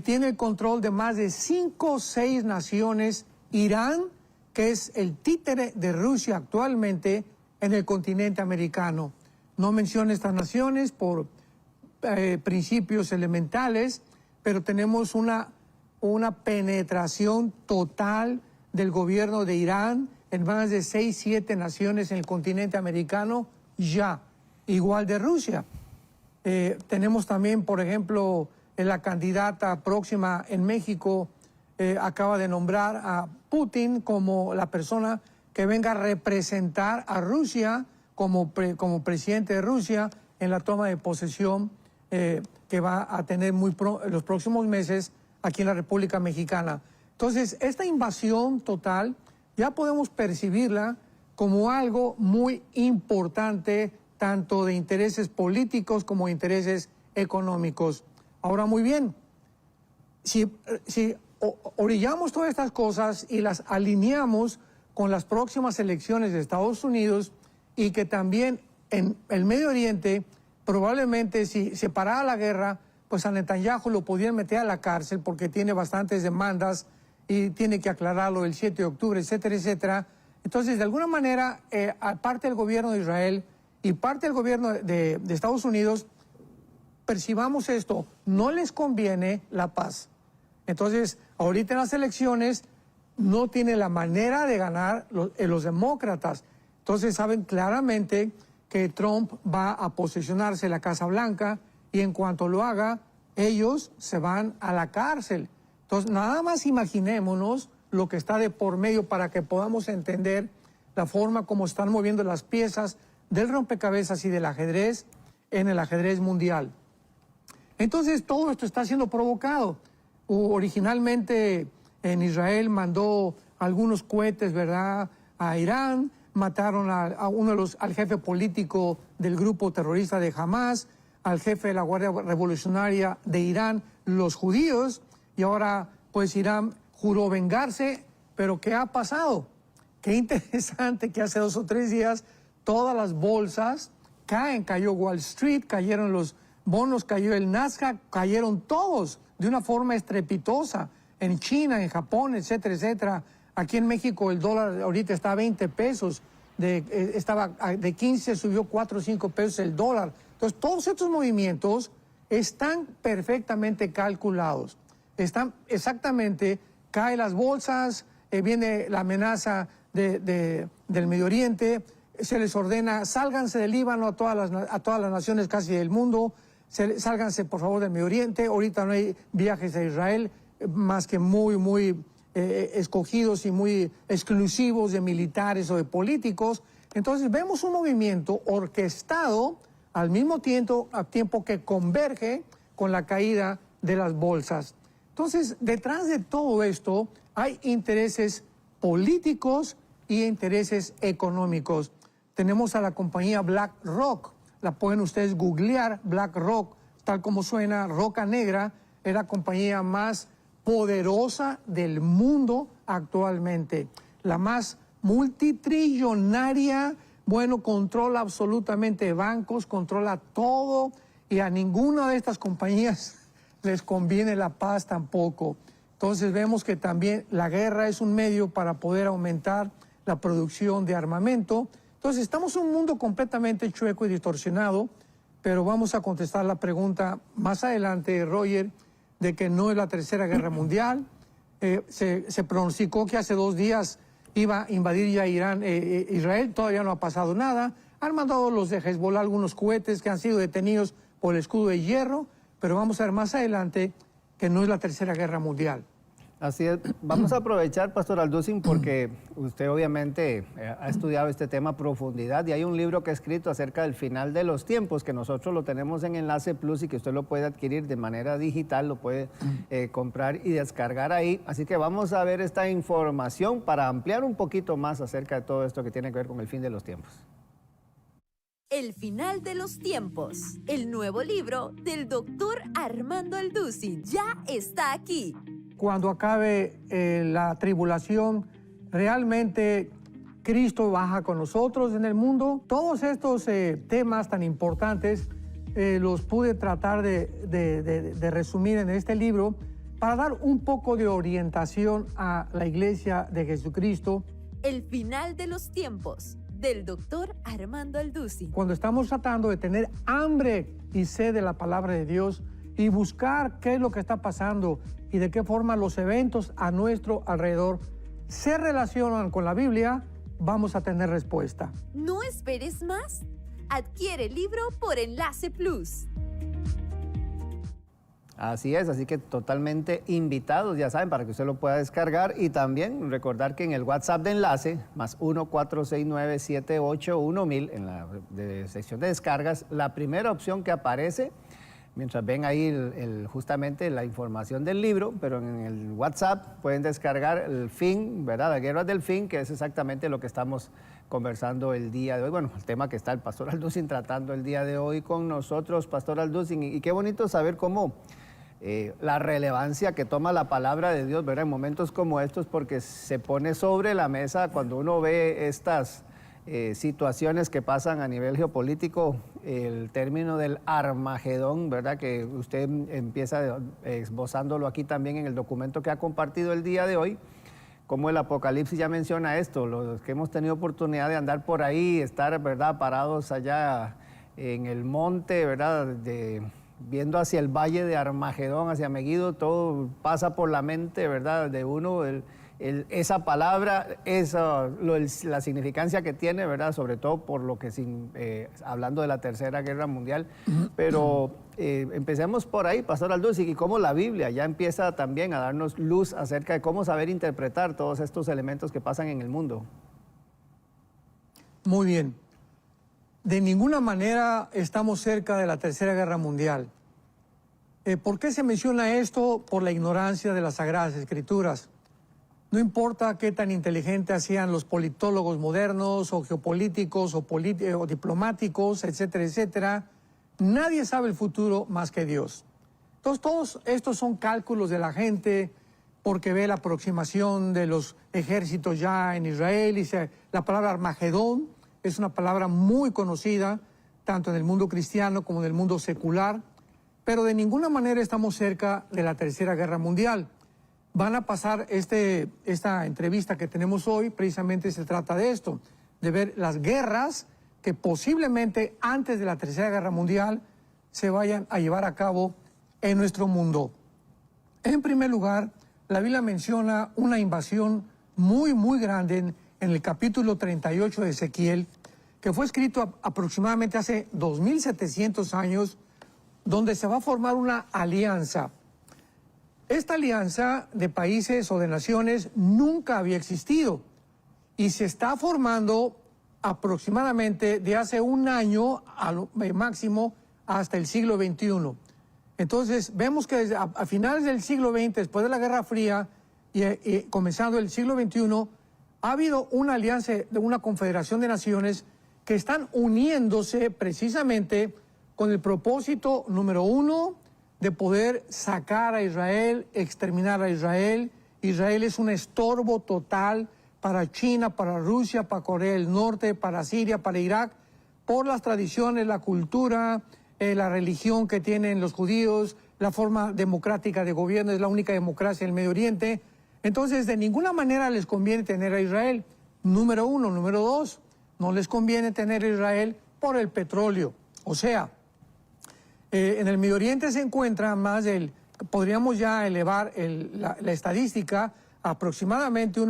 tiene el control de más de 5 o 6 naciones. Irán, que es el títere de Rusia actualmente en el continente americano. No menciono estas naciones por principios elementales, pero tenemos una penetración total del gobierno de Irán en más de 6, 7 naciones en el continente americano ya, igual de Rusia. Tenemos también, por ejemplo, la candidata próxima en México acaba de nombrar a Putin como la persona que venga a representar a Rusia como presidente de Rusia en la toma de posesión que va a tener en los próximos meses aquí en la República Mexicana. Entonces, esta invasión total ya podemos percibirla como algo muy importante, tanto de intereses políticos como de intereses económicos. Ahora, muy bien, si orillamos todas estas cosas y las alineamos con las próximas elecciones de Estados Unidos y que también en el Medio Oriente, probablemente si se parara la guerra, pues a Netanyahu lo podían meter a la cárcel porque tiene bastantes demandas y tiene que aclararlo el 7 de octubre, etcétera, etcétera. Entonces, de alguna manera, parte del gobierno de Israel y parte del gobierno de Estados Unidos, percibamos esto, no les conviene la paz. Entonces, ahorita en las elecciones no tiene la manera de ganar los demócratas. Entonces, saben claramente que Trump va a posicionarse en la Casa Blanca y en cuanto lo haga, ellos se van a la cárcel. Entonces, nada más imaginémonos lo que está de por medio para que podamos entender la forma como están moviendo las piezas del rompecabezas y del ajedrez en el ajedrez mundial. Entonces, todo esto está siendo provocado. Originalmente en Israel mandó algunos cohetes, ¿verdad?, a Irán, mataron al jefe político del grupo terrorista de Hamas, al jefe de la Guardia Revolucionaria de Irán, los judíos, y ahora pues Irán juró vengarse, pero ¿qué ha pasado? Qué interesante que hace 2 o 3 días todas las bolsas caen, cayó Wall Street, cayeron los bonos, cayó el Nasdaq, cayeron todos de una forma estrepitosa, en China, en Japón, etcétera, etcétera. Aquí en México el dólar ahorita está a 20 pesos, estaba de 15, subió 4 o 5 pesos el dólar. Entonces, todos estos movimientos están perfectamente calculados. Están exactamente, caen las bolsas, viene la amenaza del Medio Oriente, se les ordena, sálganse del Líbano a todas las naciones casi del mundo, sálganse por favor del Medio Oriente, ahorita no hay viajes a Israel, más que muy escogidos y muy exclusivos de militares o de políticos. Entonces vemos un movimiento orquestado al mismo tiempo que converge con la caída de las bolsas. Entonces, detrás de todo esto hay intereses políticos y intereses económicos. Tenemos a la compañía BlackRock, la pueden ustedes googlear, BlackRock, tal como suena, roca negra, es la compañía más poderosa del mundo actualmente, la más multitrillonaria, bueno, controla absolutamente bancos, controla todo y a ninguna de estas compañías les conviene la paz tampoco. Entonces vemos que también la guerra es un medio para poder aumentar la producción de armamento. Entonces estamos en un mundo completamente chueco y distorsionado, pero vamos a contestar la pregunta más adelante, Roger, de que no es la Tercera Guerra Mundial. Se pronosticó que hace 2 días iba a invadir ya Israel, todavía no ha pasado nada. Han mandado los de Hezbollah algunos cohetes que han sido detenidos por el escudo de hierro, pero vamos a ver más adelante que no es la Tercera Guerra Mundial. Así es. Vamos a aprovechar, Pastor Alducin, porque usted obviamente ha estudiado este tema a profundidad y hay un libro que ha escrito acerca del final de los tiempos, que nosotros lo tenemos en Enlace Plus y que usted lo puede adquirir de manera digital, lo puede comprar y descargar ahí. Así que vamos a ver esta información para ampliar un poquito más acerca de todo esto que tiene que ver con el fin de los tiempos. El final de los tiempos. El nuevo libro del doctor Armando Alducin ya está aquí. Cuando acabe la tribulación, realmente Cristo baja con nosotros en el mundo. Todos estos temas tan importantes los pude tratar de resumir en este libro para dar un poco de orientación a la Iglesia de Jesucristo. El final de los tiempos, del doctor Armando Alducin. Cuando estamos tratando de tener hambre y sed de la palabra de Dios y buscar qué es lo que está pasando y de qué forma los eventos a nuestro alrededor se relacionan con la Biblia, vamos a tener respuesta. No esperes más. Adquiere el libro por Enlace Plus. Así es, así que totalmente invitados, ya saben, para que usted lo pueda descargar y también recordar que en el WhatsApp de Enlace, más 1-469-781-1000, en la sección de descargas, la primera opción que aparece, mientras ven ahí justamente la información del libro, pero en el WhatsApp pueden descargar el fin, ¿verdad? La Guerra del Fin, que es exactamente lo que estamos conversando el día de hoy. Bueno, el tema que está el pastor Alducin tratando el día de hoy con nosotros, pastor Alducin, y qué bonito saber cómo la relevancia que toma la palabra de Dios, ¿verdad? En momentos como estos, porque se pone sobre la mesa cuando uno ve estas situaciones que pasan a nivel geopolítico, el término del Armagedón, ¿verdad? Que usted empieza esbozándolo aquí también en el documento que ha compartido el día de hoy, como el Apocalipsis ya menciona esto, los que hemos tenido oportunidad de andar por ahí, estar, ¿verdad?, parados allá en el monte, ¿verdad?, viendo hacia el valle de Armagedón, hacia Megiddo, todo pasa por la mente, ¿verdad?, de uno, esa palabra, la significancia que tiene, ¿verdad?, sobre todo por lo que, hablando de la Tercera Guerra Mundial, pero empecemos por ahí, pastor Alducin, y cómo la Biblia ya empieza también a darnos luz acerca de cómo saber interpretar todos estos elementos que pasan en el mundo. Muy bien. De ninguna manera estamos cerca de la Tercera Guerra Mundial. ¿Por qué se menciona esto? Por la ignorancia de las Sagradas Escrituras. No importa qué tan inteligentes sean los politólogos modernos, o geopolíticos, o diplomáticos, etcétera, etcétera, nadie sabe el futuro más que Dios. Entonces, todos estos son cálculos de la gente porque ve la aproximación de los ejércitos ya en Israel, y la palabra Armagedón es una palabra muy conocida, tanto en el mundo cristiano como en el mundo secular, pero de ninguna manera estamos cerca de la Tercera Guerra Mundial. Van a pasar esta entrevista que tenemos hoy, precisamente se trata de esto, de ver las guerras que posiblemente antes de la Tercera Guerra Mundial se vayan a llevar a cabo en nuestro mundo. En primer lugar, la Biblia menciona una invasión muy, muy grande en el capítulo 38 de Ezequiel, que fue escrito aproximadamente hace 2700 años, donde se va a formar una alianza. Esta alianza de países o de naciones nunca había existido y se está formando aproximadamente de hace un año al máximo hasta el siglo XXI. Entonces vemos que a finales del siglo XX, después de la Guerra Fría y comenzando el siglo XXI, ha habido una alianza, una confederación de naciones que están uniéndose precisamente con el propósito, número uno, de poder sacar a Israel, exterminar a Israel. Israel es un estorbo total para China, para Rusia, para Corea del Norte, para Siria, para Irak, por las tradiciones, la cultura, la religión que tienen los judíos, la forma democrática de gobierno, es la única democracia en el Medio Oriente. Entonces, de ninguna manera les conviene tener a Israel, número uno. Número dos, no les conviene tener a Israel por el petróleo. O sea, en el Medio Oriente se encuentra podríamos ya elevar la estadística aproximadamente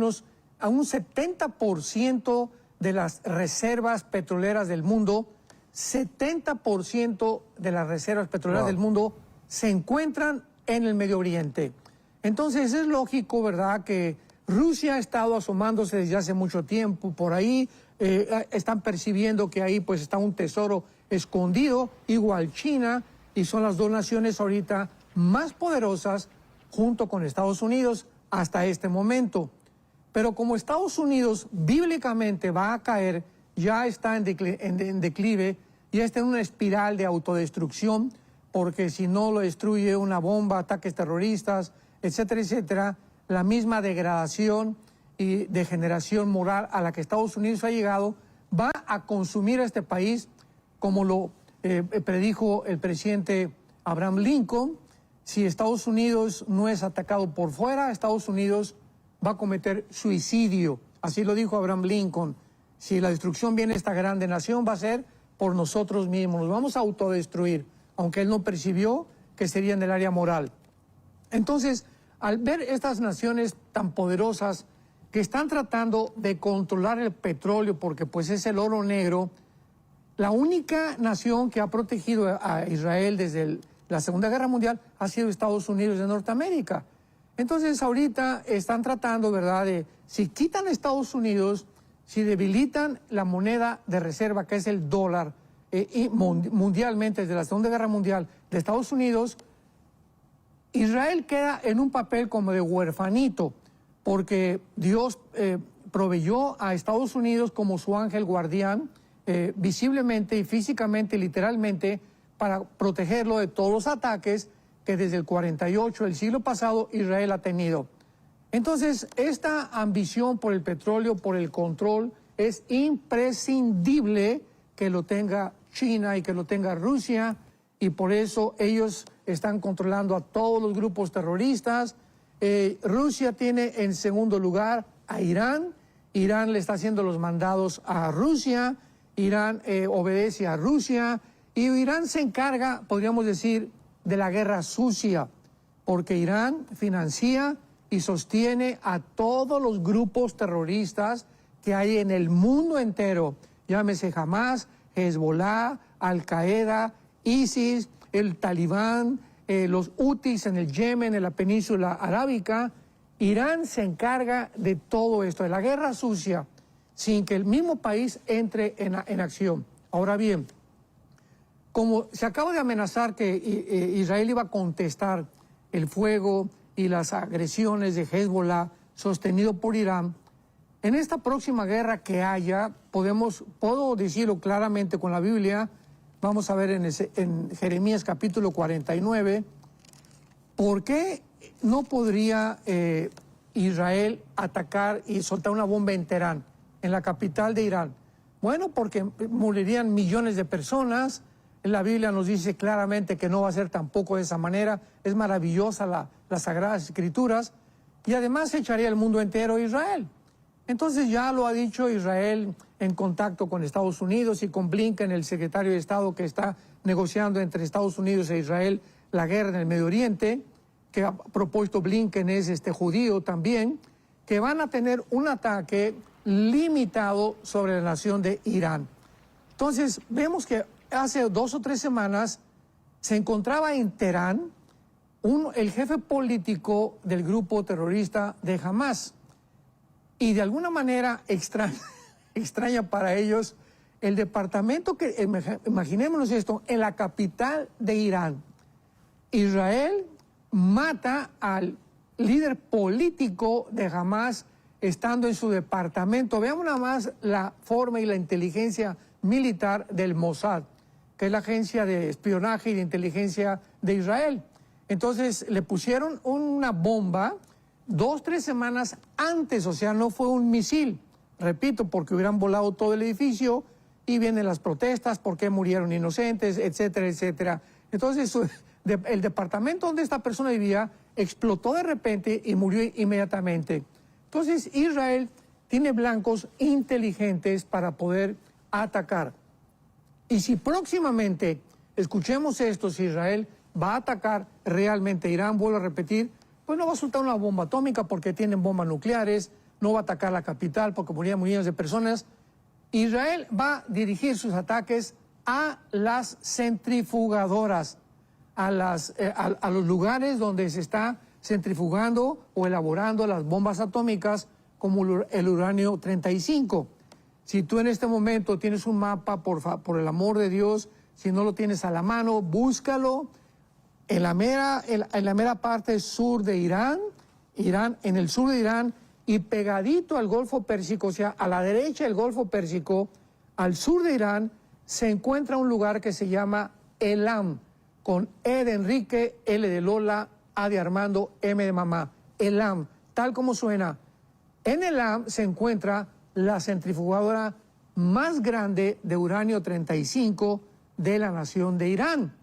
a un 70% de las reservas petroleras del mundo. 70% de las reservas petroleras del mundo se encuentran en el Medio Oriente. Entonces es lógico, ¿verdad?, que Rusia ha estado asomándose desde hace mucho tiempo por ahí, están percibiendo que ahí pues está un tesoro escondido, igual China, y son las dos naciones ahorita más poderosas junto con Estados Unidos hasta este momento. Pero como Estados Unidos bíblicamente va a caer, ya está en declive, ya está en una espiral de autodestrucción, porque si no lo destruye una bomba, ataques terroristas, etcétera, etcétera, la misma degradación y degeneración moral a la que Estados Unidos ha llegado va a consumir a este país, como lo predijo el presidente Abraham Lincoln. Si Estados Unidos no es atacado por fuera, Estados Unidos va a cometer suicidio. Así lo dijo Abraham Lincoln. Si la destrucción viene a esta grande nación, va a ser por nosotros mismos. Nos vamos a autodestruir, aunque él no percibió que sería en el área moral. Entonces, al ver estas naciones tan poderosas que están tratando de controlar el petróleo, porque pues es el oro negro, la única nación que ha protegido a Israel desde la Segunda Guerra Mundial ha sido Estados Unidos de Norteamérica. Entonces ahorita están tratando, ¿verdad?, de si quitan a Estados Unidos, si debilitan la moneda de reserva, que es el dólar, y mundialmente desde la Segunda Guerra Mundial de Estados Unidos, Israel queda en un papel como de huerfanito, porque Dios proveyó a Estados Unidos como su ángel guardián, visiblemente y físicamente, literalmente, para protegerlo de todos los ataques que desde el 48, el siglo pasado, Israel ha tenido. Entonces, esta ambición por el petróleo, por el control, es imprescindible que lo tenga China y que lo tenga Rusia, y por eso ellos están controlando a todos los grupos terroristas. Rusia tiene en segundo lugar a Irán. Irán le está haciendo los mandados a Rusia, Irán obedece a Rusia, y Irán se encarga, podríamos decir, de la guerra sucia, porque Irán financia y sostiene a todos los grupos terroristas que hay en el mundo entero, llámese Hamas, Hezbollah, Al-Qaeda, ISIS, el Talibán, los Hutis en el Yemen, en la península arábica. Irán se encarga de todo esto, de la guerra sucia, sin que el mismo país entre en acción. Ahora bien, como se acaba de amenazar que Israel iba a contestar el fuego y las agresiones de Hezbollah sostenido por Irán, en esta próxima guerra que haya, puedo decirlo claramente con la Biblia, vamos a ver en Jeremías capítulo 49, ¿por qué no podría Israel atacar y soltar una bomba en Teherán, en la capital de Irán? Bueno, porque morirían millones de personas. La Biblia nos dice claramente que no va a ser tampoco de esa manera. Es maravillosa las Sagradas Escrituras. Y además echaría el mundo entero a Israel. Entonces ya lo ha dicho Israel en contacto con Estados Unidos y con Blinken, el secretario de Estado que está negociando entre Estados Unidos e Israel la guerra en el Medio Oriente, que ha propuesto Blinken es judío también, que van a tener un ataque limitado sobre la nación de Irán. Entonces vemos que hace 2 o 3 semanas se encontraba en Teherán el jefe político del grupo terrorista de Hamas. Y de alguna manera extraña para ellos, el departamento que, imaginémonos esto, en la capital de Irán, Israel mata al líder político de Hamas estando en su departamento. Veamos nada más la forma y la inteligencia militar del Mossad, que es la agencia de espionaje y de inteligencia de Israel. Entonces le pusieron una bomba 2 o 3 semanas antes, o sea, no fue un misil, repito, porque hubieran volado todo el edificio y vienen las protestas, por qué murieron inocentes, etcétera, etcétera. Entonces el departamento donde esta persona vivía explotó de repente y murió inmediatamente. Entonces Israel tiene blancos inteligentes para poder atacar. Y si próximamente, escuchemos esto, si Israel va a atacar realmente Irán, vuelvo a repetir, pues no va a soltar una bomba atómica porque tienen bombas nucleares, no va a atacar la capital porque morían millones de personas. Israel va a dirigir sus ataques a las centrifugadoras, a los lugares donde se está centrifugando o elaborando las bombas atómicas como el uranio 35. Si tú en este momento tienes un mapa, por el amor de Dios, si no lo tienes a la mano, búscalo. En la mera parte sur de Irán, en el sur de Irán, y pegadito al Golfo Pérsico, o sea, a la derecha del Golfo Pérsico, al sur de Irán, se encuentra un lugar que se llama Elam, con E de Enrique, L de Lola, A de Armando, M de mamá. Elam, tal como suena. En Elam se encuentra la centrifugadora más grande de uranio 35 de la nación de Irán.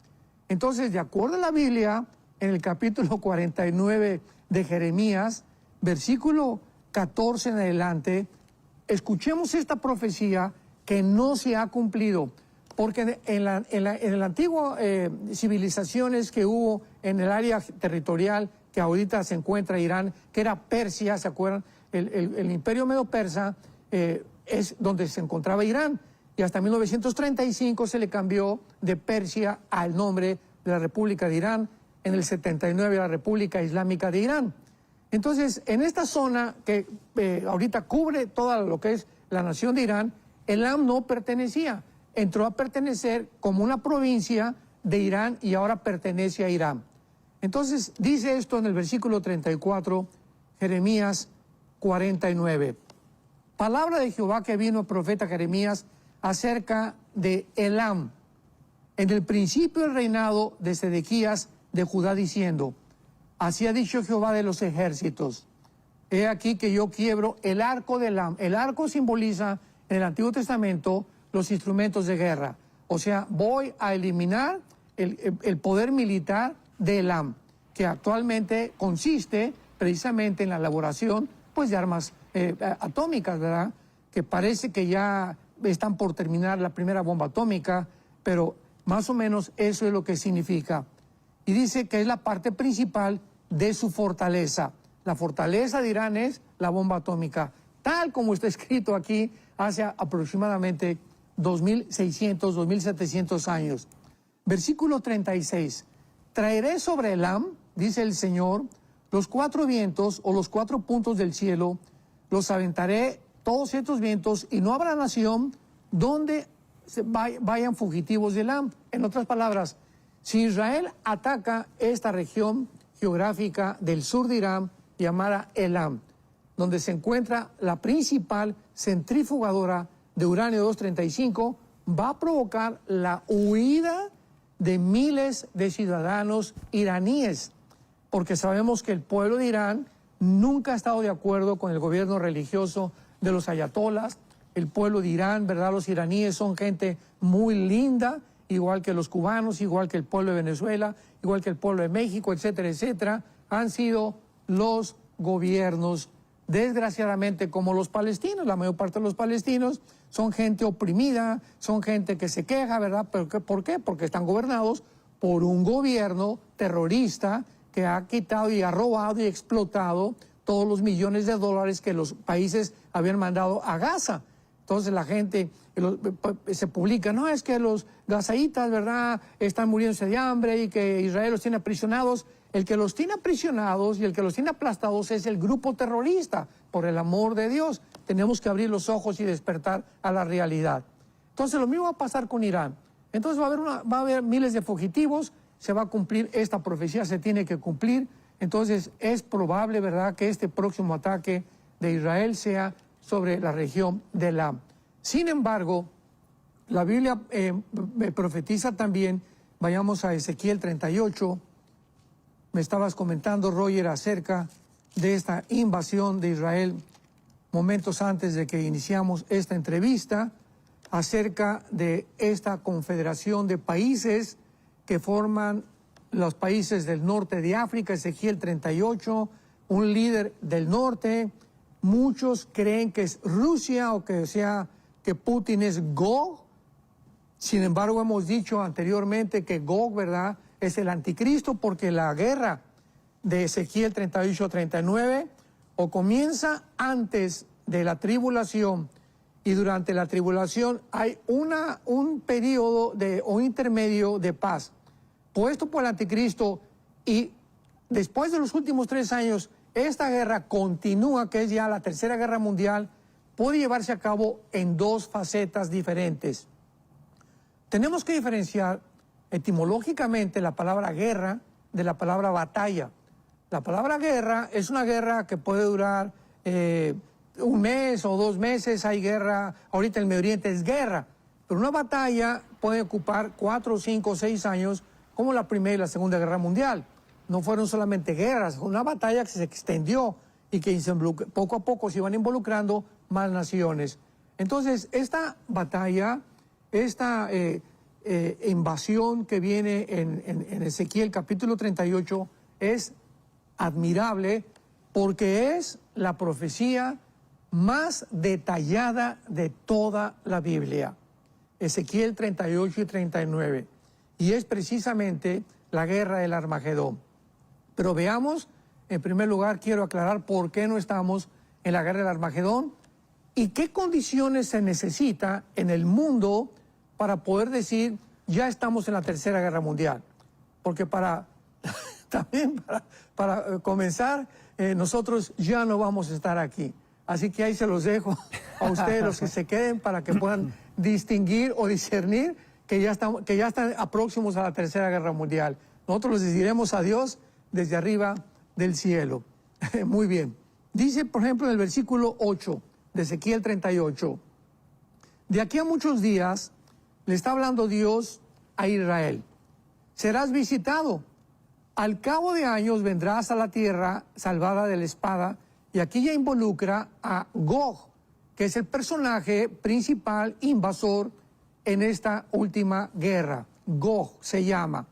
Entonces, de acuerdo a la Biblia, en el capítulo 49 de Jeremías, versículo 14 en adelante, escuchemos esta profecía que no se ha cumplido, porque en las antiguas civilizaciones que hubo en el área territorial que ahorita se encuentra Irán, que era Persia, ¿se acuerdan? El imperio medo-persa es donde se encontraba Irán. Y hasta 1935 se le cambió de Persia al nombre de la República de Irán, en el 79 la República Islámica de Irán. Entonces, en esta zona que ahorita cubre todo lo que es la nación de Irán, Elam no pertenecía, entró a pertenecer como una provincia de Irán y ahora pertenece a Irán. Entonces, dice esto en el versículo 34, Jeremías 49. palabra de Jehová que vino al profeta Jeremías acerca de Elam, en el principio del reinado de Sedequías de Judá, diciendo, así ha dicho Jehová de los ejércitos, he aquí que yo quiebro el arco de Elam. El arco simboliza en el Antiguo Testamento los instrumentos de guerra. O sea, voy a eliminar el poder militar de Elam, que actualmente consiste precisamente en la elaboración pues, de armas atómicas, ¿verdad? Que parece que ya están por terminar la primera bomba atómica, pero más o menos eso es lo que significa. Y dice que es la parte principal de su fortaleza. La fortaleza de Irán es la bomba atómica, tal como está escrito aquí hace aproximadamente 2.600, 2.700 años. Versículo 36. Traeré sobre Elam, dice el Señor, los 4 vientos o los 4 puntos del cielo, los aventaré todos estos vientos y no habrá nación donde vayan fugitivos de Elam. En otras palabras, si Israel ataca esta región geográfica del sur de Irán llamada Elam, donde se encuentra la principal centrifugadora de uranio 235, va a provocar la huida de miles de ciudadanos iraníes, porque sabemos que el pueblo de Irán nunca ha estado de acuerdo con el gobierno religioso de los ayatolas. El pueblo de Irán, ¿verdad? Los iraníes son gente muy linda, igual que los cubanos, igual que el pueblo de Venezuela, igual que el pueblo de México, etcétera, etcétera. Han sido los gobiernos, desgraciadamente, como los palestinos. La mayor parte de los palestinos son gente oprimida, son gente que se queja, ¿verdad? ¿Pero por qué? Porque están gobernados por un gobierno terrorista que ha quitado y ha robado y explotado todos los millones de dólares que los países habían mandado a Gaza. Entonces la gente se publica, no, es que los gazaitas, ¿verdad?, están muriéndose de hambre y que Israel los tiene aprisionados. El que los tiene aprisionados y el que los tiene aplastados es el grupo terrorista. Por el amor de Dios, tenemos que abrir los ojos y despertar a la realidad. Entonces lo mismo va a pasar con Irán. Entonces va a haber miles de fugitivos, se va a cumplir esta profecía, se tiene que cumplir. Entonces es probable, ¿verdad?, que este próximo ataque de Israel sea sobre la región de Elam. Sin embargo, la Biblia profetiza también, vayamos a Ezequiel 38, me estabas comentando, Roger, acerca de esta invasión de Israel momentos antes de que iniciamos esta entrevista, acerca de esta confederación de países que forman los países del norte de África, Ezequiel 38, un líder del norte. Muchos creen que es Rusia o que Putin es Gog. Sin embargo, hemos dicho anteriormente que Gog, ¿verdad?, es el anticristo, porque la guerra de Ezequiel 38-39 o comienza antes de la tribulación y durante la tribulación hay un periodo o intermedio de paz puesto por el anticristo, y después de los últimos 3 años esta guerra continúa, que es ya la Tercera Guerra Mundial. Puede llevarse a cabo en 2 facetas diferentes. Tenemos que diferenciar etimológicamente la palabra guerra de la palabra batalla. La palabra guerra es una guerra que puede durar 1 mes o 2 meses. Hay guerra, ahorita en el Medio Oriente es guerra, pero una batalla puede ocupar 4, 5, 6 años, como la Primera y la Segunda Guerra Mundial. No fueron solamente guerras, fue una batalla que se extendió y que poco a poco se iban involucrando más naciones. Entonces, esta batalla, esta invasión que viene en Ezequiel capítulo 38 es admirable, porque es la profecía más detallada de toda la Biblia. Ezequiel 38 y 39. Y es precisamente la guerra del Armagedón. Pero veamos, en primer lugar, quiero aclarar por qué no estamos en la guerra del Armagedón y qué condiciones se necesita en el mundo para poder decir, ya estamos en la Tercera Guerra Mundial. Porque también para comenzar, nosotros ya no vamos a estar aquí. Así que ahí se los dejo a ustedes, los que se queden, para que puedan distinguir o discernir que ya están próximos a la Tercera Guerra Mundial. Nosotros les diremos adiós desde arriba del cielo. Muy bien. Dice, por ejemplo, en el versículo 8, de Ezequiel 38. De aquí a muchos días le está hablando Dios a Israel. Serás visitado. Al cabo de años vendrás a la tierra salvada de la espada, y aquí ya involucra a Gog, que es el personaje principal invasor en esta última guerra. Gog se llama.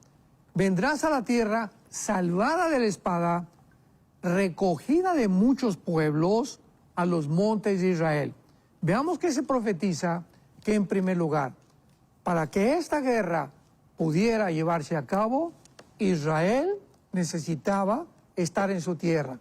Vendrás a la tierra salvada de la espada, recogida de muchos pueblos, a los montes de Israel. Veamos que se profetiza que, en primer lugar, para que esta guerra pudiera llevarse a cabo, Israel necesitaba estar en su tierra.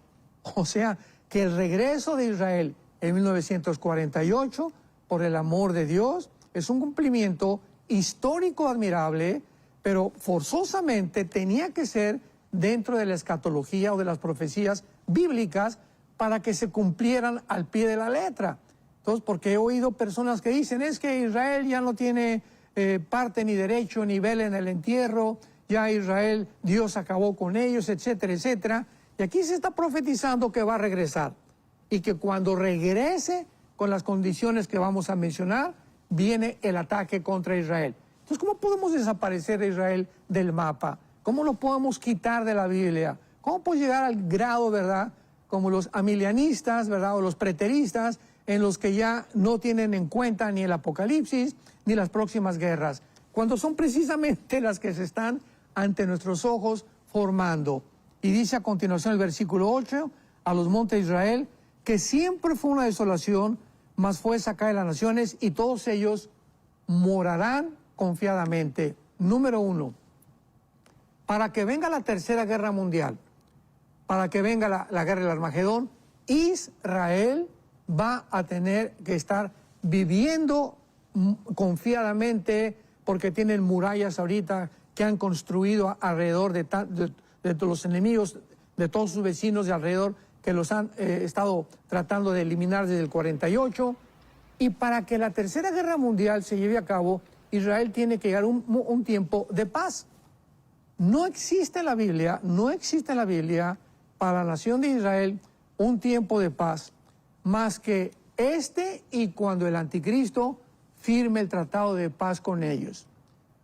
O sea, que el regreso de Israel en 1948, por el amor de Dios, es un cumplimiento histórico admirable, pero forzosamente tenía que ser dentro de la escatología o de las profecías bíblicas para que se cumplieran al pie de la letra. Entonces, porque he oído personas que dicen, es que Israel ya no tiene parte ni derecho ni vela en el entierro, ya Israel, Dios acabó con ellos, etcétera, etcétera. Y aquí se está profetizando que va a regresar, y que cuando regrese con las condiciones que vamos a mencionar, viene el ataque contra Israel. Entonces, ¿cómo podemos desaparecer a Israel del mapa? ¿Cómo lo podemos quitar de la Biblia? ¿Cómo podemos llegar al grado, verdad, como los amilianistas, verdad, o los preteristas, en los que ya no tienen en cuenta ni el Apocalipsis ni las próximas guerras, cuando son precisamente las que se están ante nuestros ojos formando? Y dice a continuación el versículo 8, a los montes de Israel, que siempre fue una desolación, mas fue sacada de las naciones, y todos ellos morarán confiadamente. Número 1, para que venga la tercera guerra mundial, para que venga la guerra del Armagedón, Israel va a tener que estar viviendo confiadamente, porque tienen murallas ahorita que han construido alrededor de los enemigos, de todos sus vecinos de alrededor, que los han estado tratando de eliminar desde el 48. Y para que la tercera guerra mundial se lleve a cabo, Israel tiene que llegar un tiempo de paz. No existe en la Biblia para la nación de Israel un tiempo de paz, más que y cuando el anticristo firme el tratado de paz con ellos.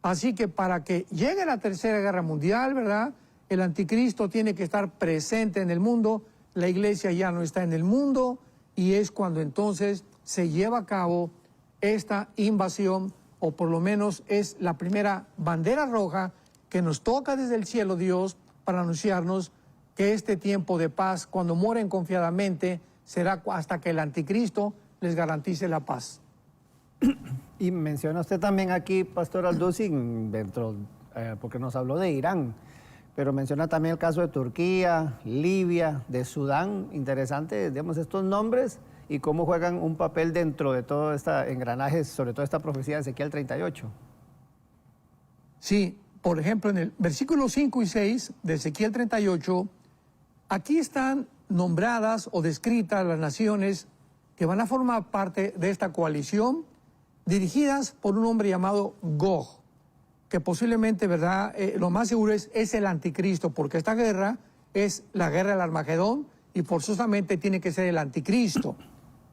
Así que para que llegue la tercera guerra mundial, ¿verdad?, el anticristo tiene que estar presente en el mundo, la iglesia ya no está en el mundo, y es cuando entonces se lleva a cabo esta invasión, o por lo menos es la primera bandera roja que nos toca desde el cielo Dios para anunciarnos que este tiempo de paz, cuando mueren confiadamente, será hasta que el anticristo les garantice la paz. Y menciona usted también aquí, Pastor Alducin, porque nos habló de Irán, pero menciona también el caso de Turquía, Libia, de Sudán. Interesante, digamos, estos nombres y cómo juegan un papel dentro de todo este engranaje, sobre todo esta profecía de Ezequiel 38. Sí, por ejemplo, en el versículo 5 y 6 de Ezequiel 38, aquí están nombradas o descritas las naciones que van a formar parte de esta coalición, dirigidas por un hombre llamado Gog, que posiblemente, ¿verdad?, lo más seguro es el anticristo, porque esta guerra es la guerra del Armagedón y forzosamente tiene que ser el anticristo.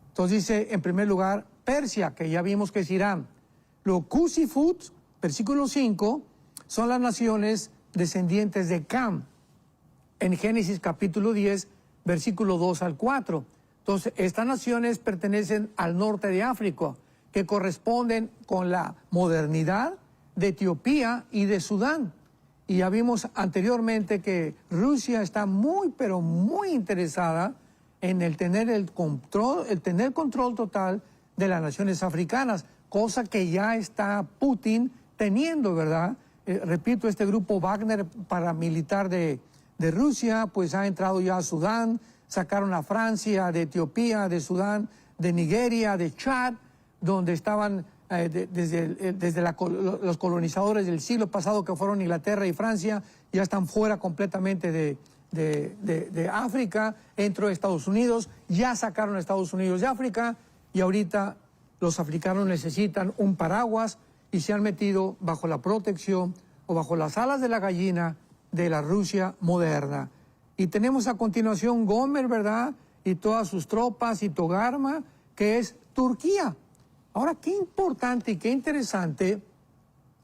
Entonces dice, en primer lugar, Persia, que ya vimos que es Irán. Los Cusifut, versículo 5, son las naciones descendientes de Cam, en Génesis capítulo 10, versículo 2 al 4. Entonces, estas naciones pertenecen al norte de África, que corresponden con la modernidad de Etiopía y de Sudán. Y ya vimos anteriormente que Rusia está muy, pero muy interesada en el tener control total de las naciones africanas, cosa que ya está Putin teniendo, ¿verdad? Repito, este grupo Wagner paramilitar de Rusia, pues ha entrado ya a Sudán, sacaron a Francia, de Etiopía, de Sudán, de Nigeria, de Chad, donde estaban desde los colonizadores del siglo pasado, que fueron Inglaterra y Francia, ya están fuera completamente de África. Entró a Estados Unidos, ya sacaron a Estados Unidos de África, y ahorita los africanos necesitan un paraguas y se han metido bajo la protección o bajo las alas de la gallina de la Rusia moderna. Y tenemos a continuación Gomer, ¿verdad?, y todas sus tropas, y Togarma, que es Turquía. Ahora, qué importante y qué interesante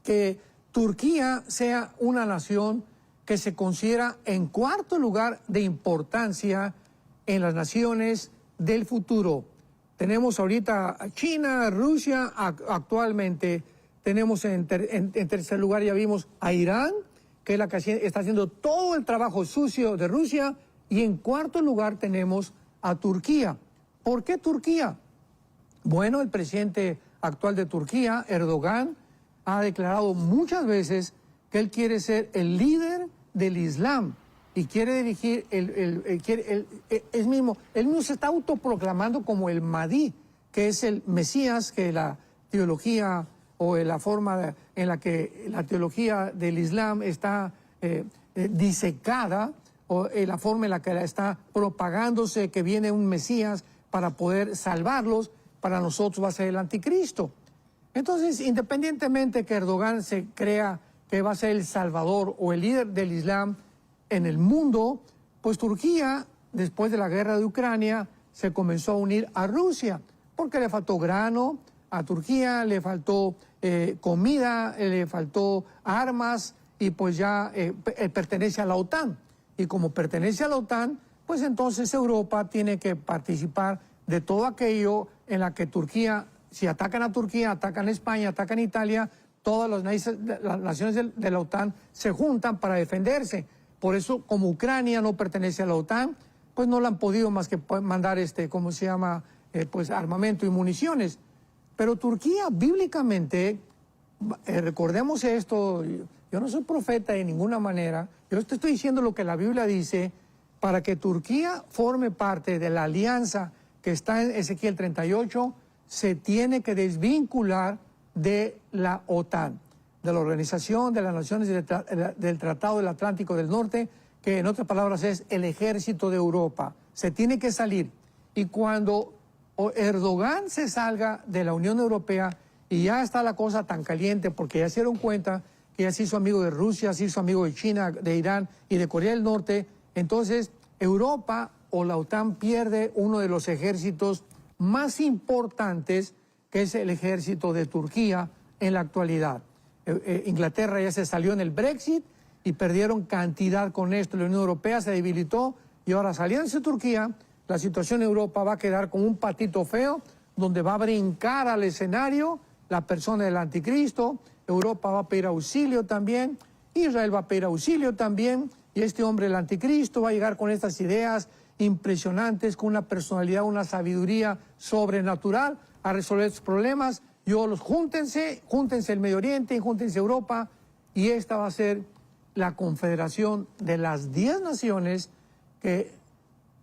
que Turquía sea una nación que se considera en cuarto lugar de importancia en las naciones del futuro. Tenemos ahorita a China, Rusia, actualmente tenemos en tercer lugar, ya vimos a Irán, que es la que está haciendo todo el trabajo sucio de Rusia, y en cuarto lugar tenemos a Turquía. ¿Por qué Turquía? Bueno, el presidente actual de Turquía, Erdogan, ha declarado muchas veces que él quiere ser el líder del Islam y quiere dirigir, él mismo se está autoproclamando como el Mahdi, que es el Mesías, que la teología o la forma en la que la teología del Islam está disecada, o la forma en la que está propagándose que viene un Mesías para poder salvarlos, para nosotros va a ser el anticristo. Entonces, independientemente que Erdogan se crea que va a ser el salvador o el líder del Islam en el mundo, pues Turquía, después de la guerra de Ucrania, se comenzó a unir a Rusia, porque le faltó grano, a Turquía le faltó comida, le faltó armas, y pues ya pertenece a la OTAN. Y como pertenece a la OTAN, pues entonces Europa tiene que participar de todo aquello en la que Turquía, si atacan a Turquía, atacan a España, atacan a Italia, todas las naciones de la OTAN se juntan para defenderse. Por eso, como Ucrania no pertenece a la OTAN, pues no le han podido más que mandar pues armamento y municiones. Pero Turquía, bíblicamente, recordemos esto, yo no soy profeta de ninguna manera, yo te estoy diciendo lo que la Biblia dice, para que Turquía forme parte de la alianza que está en Ezequiel 38, se tiene que desvincular de la OTAN, de la Organización de las Naciones del Tratado del Atlántico del Norte, que en otras palabras es el ejército de Europa. Se tiene que salir. Y cuando Erdogan se salga de la Unión Europea y ya está la cosa tan caliente porque ya se dieron cuenta que ya se hizo amigo de Rusia, se hizo amigo de China, de Irán y de Corea del Norte, entonces Europa o la OTAN pierde uno de los ejércitos más importantes, que es el ejército de Turquía en la actualidad. Inglaterra ya se salió en el Brexit y perdieron cantidad con esto. La Unión Europea se debilitó y ahora saliéndose de Turquía, la situación en Europa va a quedar como un patito feo, donde va a brincar al escenario la persona del anticristo. Europa va a pedir auxilio también, Israel va a pedir auxilio también, y este hombre, el anticristo, va a llegar con estas ideas impresionantes, con una personalidad, una sabiduría sobrenatural a resolver estos problemas. Júntense el Medio Oriente y júntense Europa, y esta va a ser la confederación de las 10 naciones que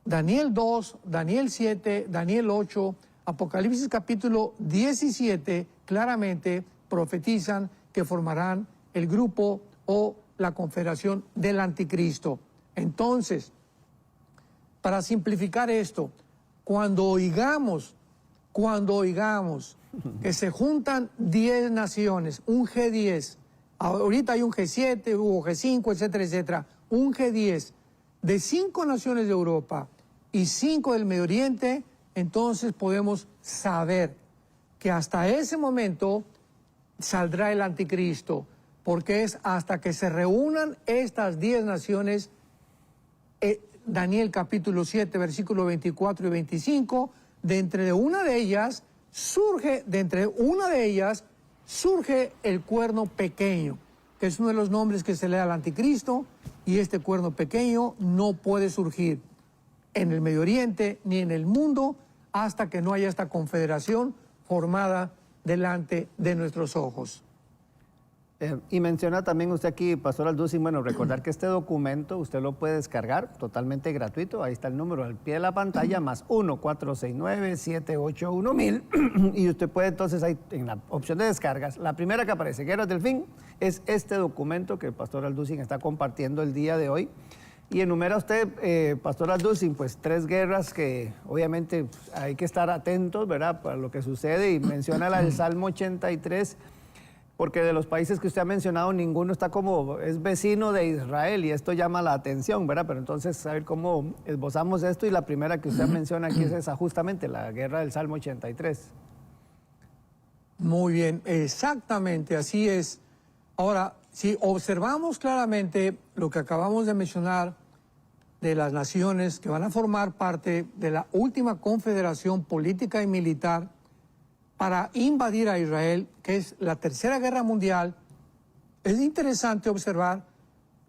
Daniel 2, Daniel 7, Daniel 8, Apocalipsis capítulo 17 claramente profetizan que formarán el grupo o la confederación del anticristo. Entonces, para simplificar esto, cuando oigamos que se juntan 10 naciones, un G10, ahorita hay un G7, hubo G5, etcétera, etcétera, un G10 de 5 naciones de Europa y 5 del Medio Oriente, entonces podemos saber que hasta ese momento saldrá el anticristo, porque es hasta que se reúnan estas 10 naciones, Daniel capítulo 7, versículo 24 y 25, de entre una de ellas surge el cuerno pequeño, que es uno de los nombres que se le da al anticristo, y este cuerno pequeño no puede surgir en el Medio Oriente ni en el mundo hasta que no haya esta confederación formada delante de nuestros ojos. Y menciona también usted aquí, Pastor Alducin, bueno, recordar que este documento usted lo puede descargar totalmente gratuito. Ahí está el número al pie de la pantalla, más 1-469-781-1000. Y usted puede entonces ahí en la opción de descargas, la primera que aparece, Guerras del Fin, es este documento que el Pastor Alducin está compartiendo el día de hoy. Y enumera usted, Pastor Alducin, pues 3 guerras que obviamente hay que estar atentos, ¿verdad?, para lo que sucede. Y menciona la del Salmo 83, porque de los países que usted ha mencionado, ninguno está como, es vecino de Israel y esto llama la atención, ¿verdad? Pero entonces, saber cómo esbozamos esto y la primera que usted menciona aquí es esa, justamente la guerra del Salmo 83. Muy bien, exactamente, así es. Ahora, si observamos claramente lo que acabamos de mencionar de las naciones que van a formar parte de la última confederación política y militar para invadir a Israel, que es la Tercera Guerra Mundial, es interesante observar,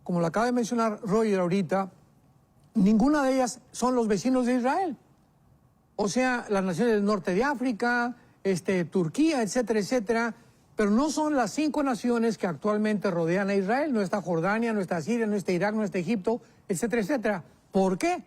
como lo acaba de mencionar Roger ahorita, ninguna de ellas son los vecinos de Israel. O sea, las naciones del norte de África, Turquía, etcétera, etcétera, pero no son las 5 naciones que actualmente rodean a Israel. No está Jordania, no está Siria, no está Irak, no está Egipto, etcétera, etcétera. ¿Por qué?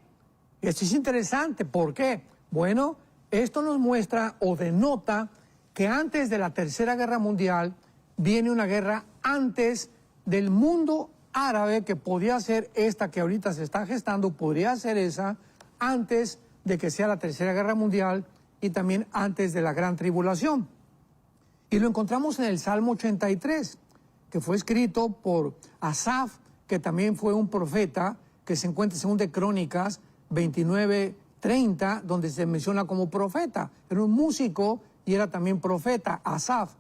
Esto es interesante. ¿Por qué? Bueno, esto nos muestra o denota que antes de la Tercera Guerra Mundial viene una guerra antes del mundo árabe, que podía ser esta que ahorita se está gestando, podría ser esa, antes de que sea la Tercera Guerra Mundial y también antes de la Gran Tribulación. Y lo encontramos en el Salmo 83, que fue escrito por Asaf, que también fue un profeta, que se encuentra en 2 Crónicas 29:30, donde se menciona como profeta. Era un músico y era también profeta, Asaf.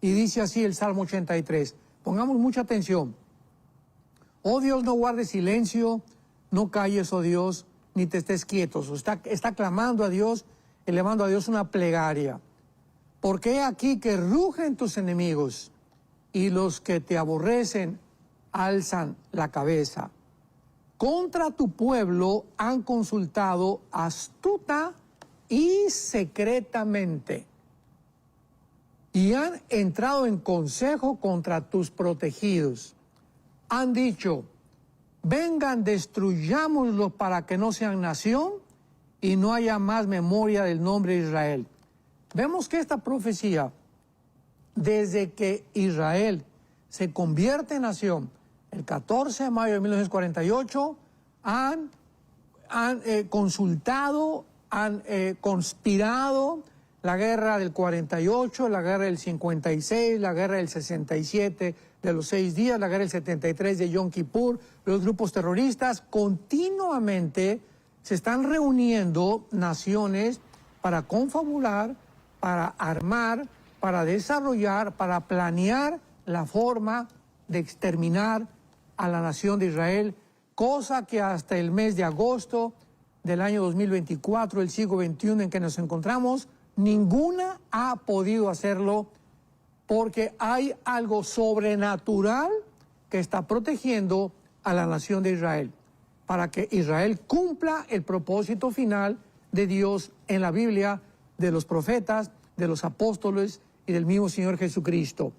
Y dice así el Salmo 83. Pongamos mucha atención. Oh Dios, no guardes silencio, no calles, oh Dios, ni te estés quietos. Está clamando a Dios, elevando a Dios una plegaria. Porque he aquí que rugen tus enemigos y los que te aborrecen alzan la cabeza. Contra tu pueblo han consultado astuta y secretamente, y han entrado en consejo contra tus protegidos. Han dicho, vengan, destruyámoslos para que no sean nación y no haya más memoria del nombre de Israel. Vemos que esta profecía, desde que Israel se convierte en nación, el 14 de mayo de 1948, han consultado, han conspirado la guerra del 48, la guerra del 56, la guerra del 67 de los 6 días, la guerra del 73 de Yom Kippur, los grupos terroristas. Continuamente se están reuniendo naciones para confabular, para armar, para desarrollar, para planear la forma de exterminar a la nación de Israel, cosa que hasta el mes de agosto del año 2024, el siglo XXI en que nos encontramos, ninguna ha podido hacerlo, porque hay algo sobrenatural que está protegiendo a la nación de Israel, para que Israel cumpla el propósito final de Dios en la Biblia, de los profetas, de los apóstoles y del mismo Señor Jesucristo.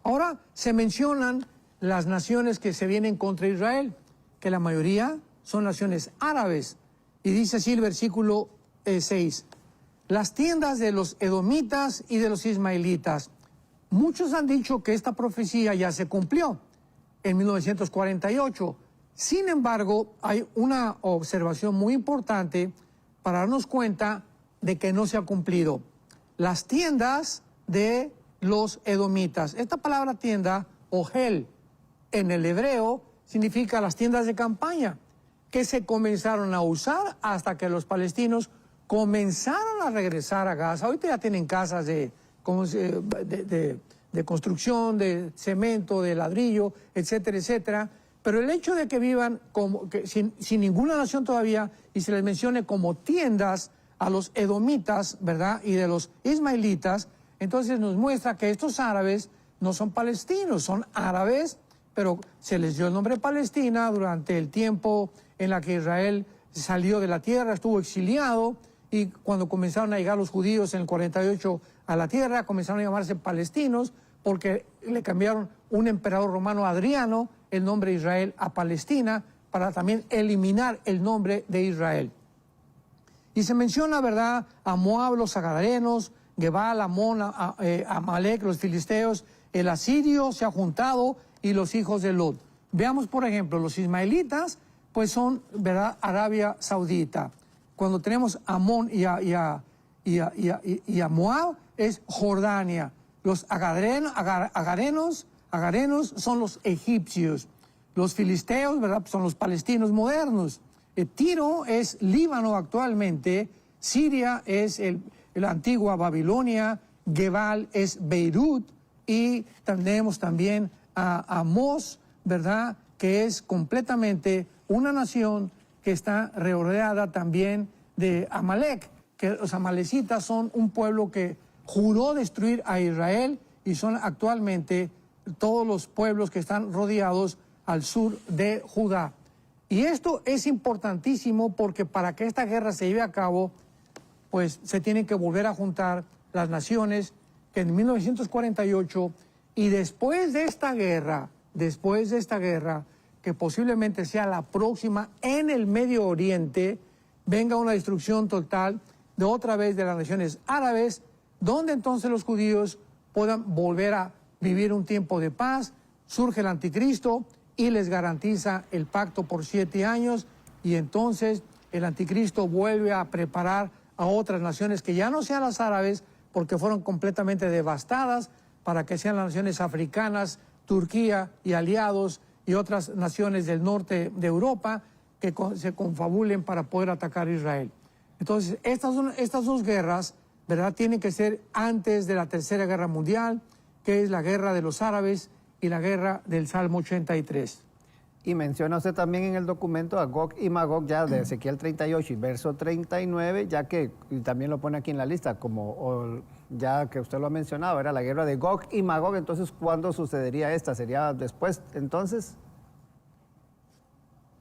Ahora se mencionan las naciones que se vienen contra Israel, que la mayoría son naciones árabes. Y dice así el versículo 6, las tiendas de los edomitas y de los ismaelitas. Muchos han dicho que esta profecía ya se cumplió en 1948. Sin embargo, hay una observación muy importante para darnos cuenta de que no se ha cumplido. Las tiendas de los edomitas. Esta palabra tienda, ogel, en el hebreo significa las tiendas de campaña, que se comenzaron a usar hasta que los palestinos comenzaron a regresar a Gaza. Ahorita ya tienen casas de construcción, de cemento, de ladrillo, etcétera, etcétera. Pero el hecho de que vivan sin ninguna nación todavía y se les mencione como tiendas a los edomitas, ¿verdad? Y de los ismaelitas, entonces nos muestra que estos árabes no son palestinos, son árabes, pero se les dio el nombre Palestina durante el tiempo en la que Israel salió de la tierra, estuvo exiliado, y cuando comenzaron a llegar los judíos en el 48 a la tierra, comenzaron a llamarse palestinos, porque le cambiaron un emperador romano, Adriano, el nombre de Israel a Palestina, para también eliminar el nombre de Israel. Y se menciona, ¿verdad?, a Moab, los agarenos, Gebal, Amón, Amalek, los filisteos, el asirio se ha juntado y los hijos de Lot. Veamos, por ejemplo, los ismaelitas, pues son, ¿verdad?, Arabia Saudita. Cuando tenemos a Amón y a Moab, es Jordania. Los agarenos son los egipcios. Los filisteos, ¿verdad?, son los palestinos modernos. Tiro es Líbano actualmente. Siria es la antigua Babilonia. Gebal es Beirut. Y tenemos también a Amós, ¿verdad?, que es completamente una nación que está rodeada también de Amalek, que los amalecitas son un pueblo que juró destruir a Israel y son actualmente todos los pueblos que están rodeados al sur de Judá. Y esto es importantísimo porque para que esta guerra se lleve a cabo, pues se tienen que volver a juntar las naciones que en 1948 y después de esta guerra, que posiblemente sea la próxima en el Medio Oriente, venga una destrucción total de otra vez de las naciones árabes, donde entonces los judíos puedan volver a vivir un tiempo de paz, surge el anticristo y les garantiza el pacto por 7 años y entonces el anticristo vuelve a preparar a otras naciones que ya no sean las árabes porque fueron completamente devastadas, para que sean las naciones africanas, Turquía y aliados y otras naciones del norte de Europa que se confabulen para poder atacar a Israel. Entonces, estas dos guerras, ¿verdad?, tienen que ser antes de la Tercera Guerra Mundial, que es la guerra de los árabes y la guerra del Salmo 83. Y menciona usted también en el documento a Gog y Magog ya de Ezequiel 38 y verso 39, ya que y también lo pone aquí en la lista, ya que usted lo ha mencionado, era la guerra de Gog y Magog. Entonces, ¿cuándo sucedería esta? ¿Sería después entonces?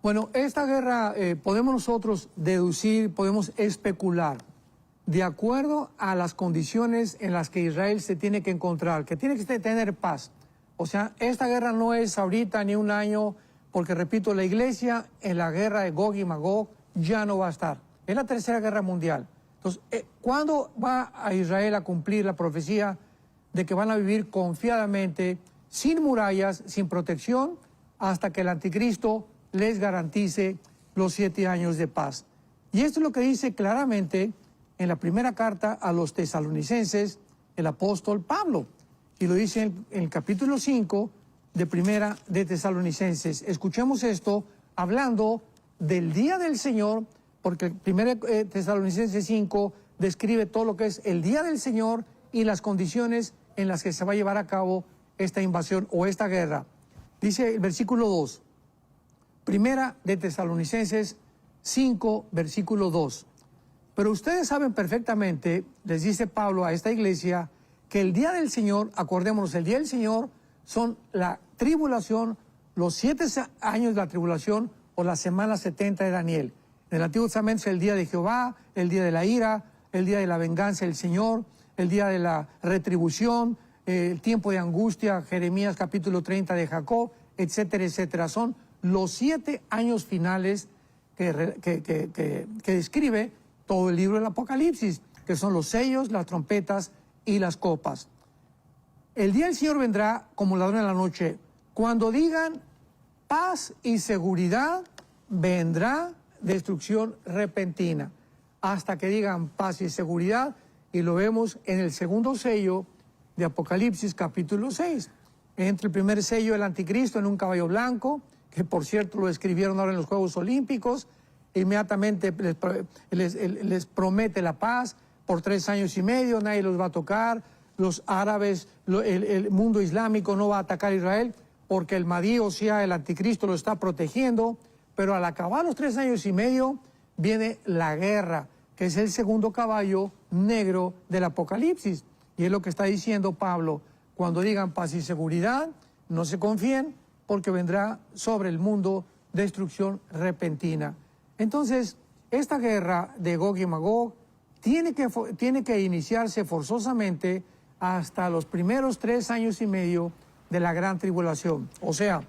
Bueno, esta guerra podemos nosotros deducir, podemos especular, de acuerdo a las condiciones en las que Israel se tiene que encontrar, que tiene que tener paz. O sea, esta guerra no es ahorita ni un año, porque repito, la iglesia en la guerra de Gog y Magog ya no va a estar. Es la Tercera Guerra Mundial. Entonces, ¿cuándo va a Israel a cumplir la profecía de que van a vivir confiadamente, sin murallas, sin protección, hasta que el anticristo les garantice los 7 años de paz? Y esto es lo que dice claramente en la primera carta a los tesalonicenses el apóstol Pablo. Y lo dice en el capítulo 5 de Primera de Tesalonicenses. Escuchemos esto hablando del día del Señor, porque Primera Tesalonicenses 5 describe todo lo que es el día del Señor y las condiciones en las que se va a llevar a cabo esta invasión o esta guerra. Dice el versículo 2, Primera de Tesalonicenses 5, versículo 2. Pero ustedes saben perfectamente, les dice Pablo a esta iglesia, que el día del Señor, acordémonos, el día del Señor son la tribulación, los 7 años de la tribulación o la semana 70 de Daniel. En el Antiguo Testamento es el día de Jehová, el día de la ira, el día de la venganza del Señor, el día de la retribución, el tiempo de angustia, Jeremías capítulo 30 de Jacob, etcétera, etcétera. Son los 7 años finales que describe todo el libro del Apocalipsis, que son los sellos, las trompetas y las copas. El día del Señor vendrá como ladrón en la noche. Cuando digan paz y seguridad, vendrá destrucción repentina. Hasta que digan paz y seguridad, y lo vemos en el segundo sello de Apocalipsis capítulo 6. Entre el primer sello el anticristo en un caballo blanco, que por cierto lo escribieron ahora en los Juegos Olímpicos, inmediatamente les promete la paz por 3 años y medio, nadie los va a tocar. Los árabes, el mundo islámico no va a atacar a Israel porque el Mahdi, o sea, el anticristo lo está protegiendo, pero al acabar los 3 años y medio viene la guerra, que es el segundo caballo negro del Apocalipsis. Y es lo que está diciendo Pablo, cuando digan paz y seguridad, no se confíen porque vendrá sobre el mundo destrucción repentina. Entonces, esta guerra de Gog y Magog tiene que iniciarse forzosamente hasta los primeros 3 años y medio de la gran tribulación. O sea,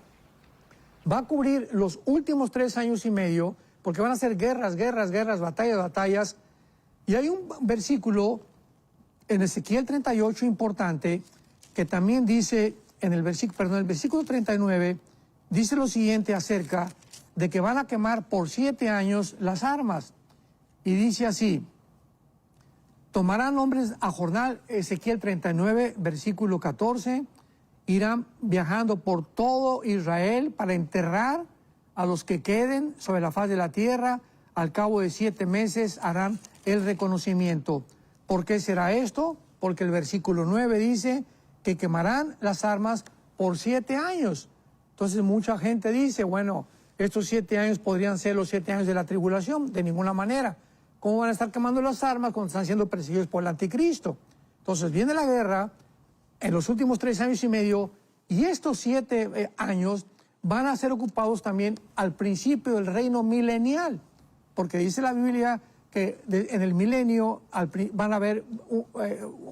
va a cubrir los últimos 3 años y medio, porque van a ser guerras, batallas. Y hay un versículo en Ezequiel 38 importante, que también dice, el versículo 39, dice lo siguiente acerca de que van a quemar por 7 años las armas. Y dice así, Tomarán hombres a jornal, Ezequiel 39, versículo 14, irán viajando por todo Israel para enterrar a los que queden sobre la faz de la tierra. Al cabo de 7 meses harán el reconocimiento. ¿Por qué será esto? Porque el versículo 9 dice que quemarán las armas por 7 años. Entonces mucha gente dice, bueno, estos 7 años podrían ser los 7 años de la tribulación. De ninguna manera. ¿Cómo van a estar quemando las armas cuando están siendo perseguidos por el anticristo? Entonces viene la guerra en los últimos 3 años y medio, y estos 7 años van a ser ocupados también al principio del reino milenial, porque dice la Biblia que en el milenio van a haber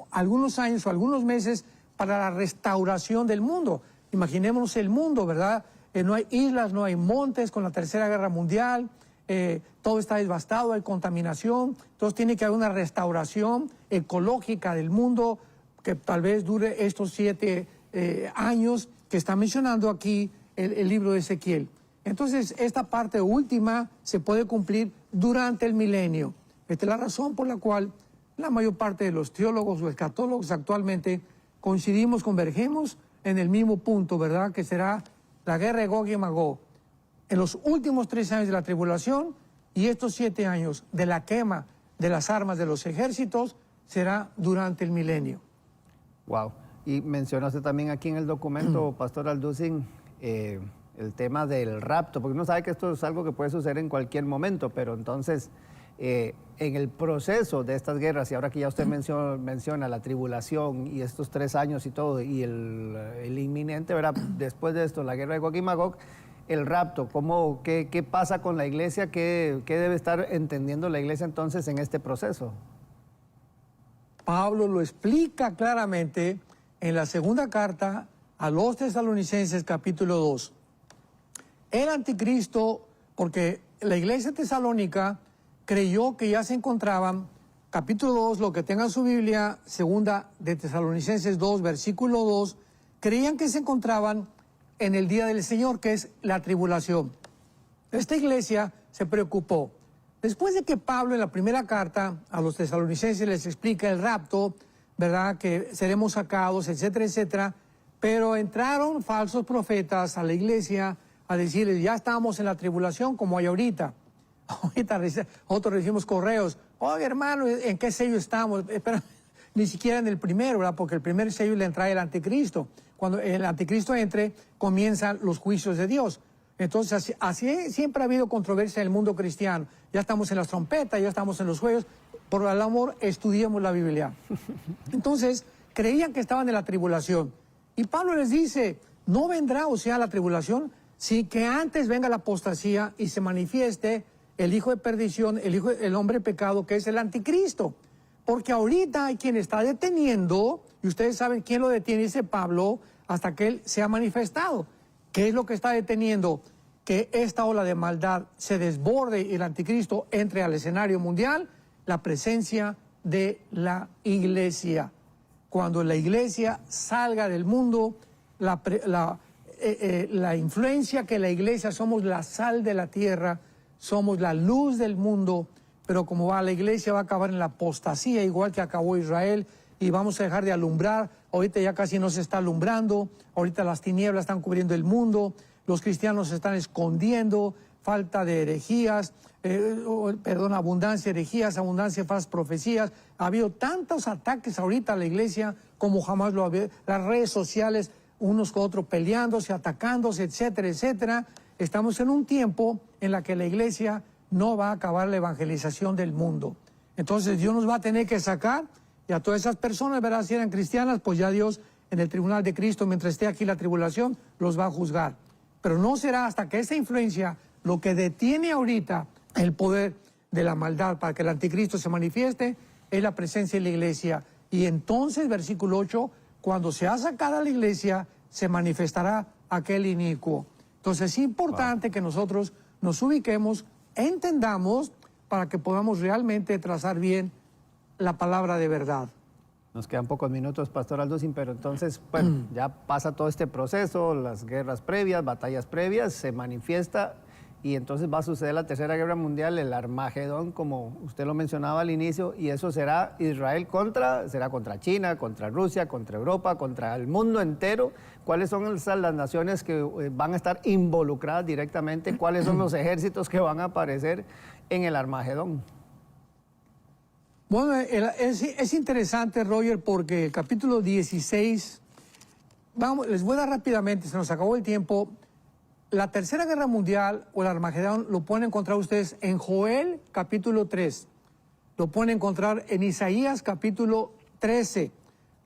algunos años o algunos meses para la restauración del mundo. Imaginémonos el mundo, ¿verdad? No hay islas, no hay montes con la Tercera Guerra Mundial, todo está devastado, hay contaminación, entonces tiene que haber una restauración ecológica del mundo que tal vez dure estos 7 años que está mencionando aquí el libro de Ezequiel. Entonces, esta parte última se puede cumplir durante el milenio. Esta es la razón por la cual la mayor parte de los teólogos o escatólogos actualmente convergemos en el mismo punto, ¿verdad? Que será la guerra de Gog y Magog. En los últimos 3 años de la tribulación y estos 7 años de la quema de las armas de los ejércitos será durante el milenio. Wow. Y mencionaste también aquí en el documento, Pastor Alducin, el tema del rapto, porque uno sabe que esto es algo que puede suceder en cualquier momento, pero entonces en el proceso de estas guerras, y ahora que ya usted menciona la tribulación y estos 3 años y todo, y el inminente, ¿verdad? Después de esto, la guerra de Gog y Magog, el rapto, ¿qué pasa con la iglesia? ¿Qué debe estar entendiendo la iglesia entonces en este proceso? Pablo lo explica claramente en la segunda carta a los Tesalonicenses, capítulo 2. El anticristo, porque la iglesia tesalónica creyó que ya se encontraban, capítulo 2, lo que tenga su Biblia, segunda de Tesalonicenses 2, versículo 2, creían que se encontraban en el día del Señor, que es la tribulación. Esta iglesia se preocupó. Después de que Pablo en la primera carta a los tesalonicenses les explica el rapto, ¿verdad? Que seremos sacados, etcétera, etcétera, pero entraron falsos profetas a la iglesia a decirles, ya estamos en la tribulación como hay ahorita. Ahorita nosotros recibimos correos, oye hermano, ¿en qué sello estamos? Pero ni siquiera en el primero, ¿verdad? Porque el primer sello le entra el anticristo. Cuando el anticristo entre, comienzan los juicios de Dios. Entonces, así siempre ha habido controversia en el mundo cristiano. Ya estamos en las trompetas, ya estamos en los juegos. Por el amor, estudiemos la Biblia. Entonces, creían que estaban en la tribulación. Y Pablo les dice, no vendrá, o sea, la tribulación, sin que antes venga la apostasía y se manifieste el hijo de perdición, el hombre de pecado, que es el anticristo. Porque ahorita hay quien está deteniendo, y ustedes saben quién lo detiene, dice Pablo, hasta que él se ha manifestado. ¿Qué es lo que está deteniendo? Que esta ola de maldad se desborde y el anticristo entre al escenario mundial, la presencia de la iglesia. Cuando la iglesia salga del mundo, la influencia que la iglesia, somos la sal de la tierra, somos la luz del mundo, pero como va la iglesia va a acabar en la apostasía, igual que acabó Israel, y vamos a dejar de alumbrar. Ahorita ya casi no se está alumbrando, ahorita las tinieblas están cubriendo el mundo, los cristianos se están escondiendo, falta de herejías, abundancia de herejías, abundancia de falsas profecías. Ha habido tantos ataques ahorita a la iglesia como jamás lo había. Las redes sociales, unos con otros peleándose, atacándose, etcétera, etcétera. Estamos en un tiempo en la que la iglesia no va a acabar la evangelización del mundo. Entonces Dios nos va a tener que sacar, y a todas esas personas, ¿verdad? Si eran cristianas, pues ya Dios en el tribunal de Cristo, mientras esté aquí la tribulación, los va a juzgar. Pero no será hasta que esa influencia, lo que detiene ahorita el poder de la maldad para que el anticristo se manifieste, es la presencia de la iglesia. Y entonces, versículo 8, cuando sea sacada la iglesia, se manifestará aquel inicuo. Entonces es importante que nosotros nos ubiquemos, entendamos, para que podamos realmente trazar bien la palabra de verdad. Nos quedan pocos minutos, Pastor Alducin, pero entonces, bueno, ya pasa todo este proceso, las guerras previas, batallas previas, se manifiesta y entonces va a suceder la Tercera Guerra Mundial, el Armagedón, como usted lo mencionaba al inicio, y eso será Israel será contra China, contra Rusia, contra Europa, contra el mundo entero. ¿Cuáles son las naciones que van a estar involucradas directamente? ¿Cuáles son los ejércitos que van a aparecer en el Armagedón? Bueno, es interesante, Roger, porque el capítulo 16, les voy a dar rápidamente, se nos acabó el tiempo. La Tercera Guerra Mundial o el Armagedón lo pueden encontrar ustedes en Joel capítulo 3, lo pueden encontrar en Isaías capítulo 13,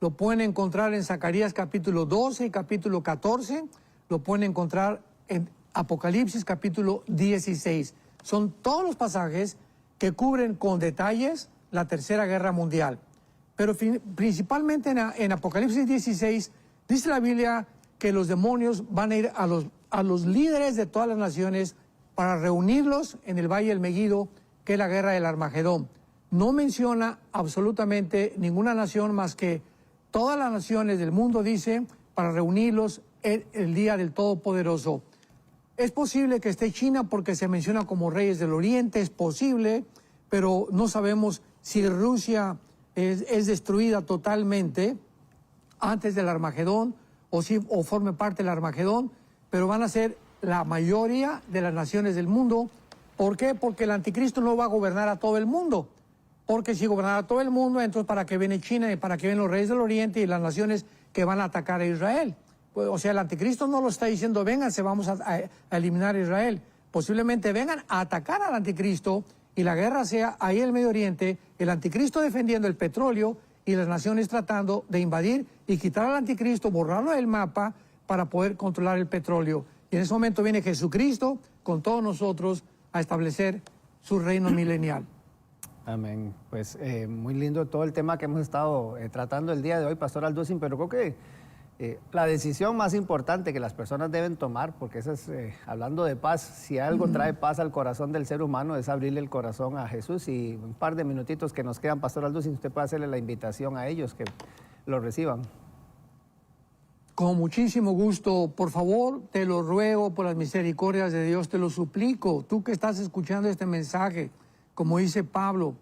lo pueden encontrar en Zacarías capítulo 12 y capítulo 14, lo pueden encontrar en Apocalipsis capítulo 16. Son todos los pasajes que cubren con detalles la Tercera Guerra Mundial. Pero principalmente en Apocalipsis 16 dice la Biblia que los demonios van a ir a los líderes de todas las naciones para reunirlos en el Valle del Megido, que es la guerra del Armagedón. No menciona absolutamente ninguna nación más que todas las naciones del mundo, dice, para reunirlos el día del Todopoderoso. Es posible que esté China porque se menciona como reyes del Oriente, es posible, pero no sabemos si Rusia es destruida totalmente antes del Armagedón o forme parte del Armagedón, pero van a ser la mayoría de las naciones del mundo. ¿Por qué? Porque el anticristo no va a gobernar a todo el mundo. Porque si gobernara a todo el mundo, entonces ¿para qué viene China y para qué vienen los reyes del Oriente y las naciones que van a atacar a Israel? Pues, o sea, el anticristo no lo está diciendo, vénganse, vamos a eliminar a Israel. Posiblemente vengan a atacar al anticristo y la guerra sea ahí en el Medio Oriente, el anticristo defendiendo el petróleo y las naciones tratando de invadir y quitar al anticristo, borrarlo del mapa para poder controlar el petróleo. Y en ese momento viene Jesucristo con todos nosotros a establecer su reino milenial. Amén. Pues muy lindo todo el tema que hemos estado tratando el día de hoy, Pastor Alducin, pero creo que la decisión más importante que las personas deben tomar, porque esa es, hablando de paz, si algo trae paz al corazón del ser humano es abrirle el corazón a Jesús, y un par de minutitos que nos quedan, Pastor Alducin, usted puede hacerle la invitación a ellos que lo reciban. Con muchísimo gusto, por favor, te lo ruego por las misericordias de Dios, te lo suplico, tú que estás escuchando este mensaje, como dice Pablo,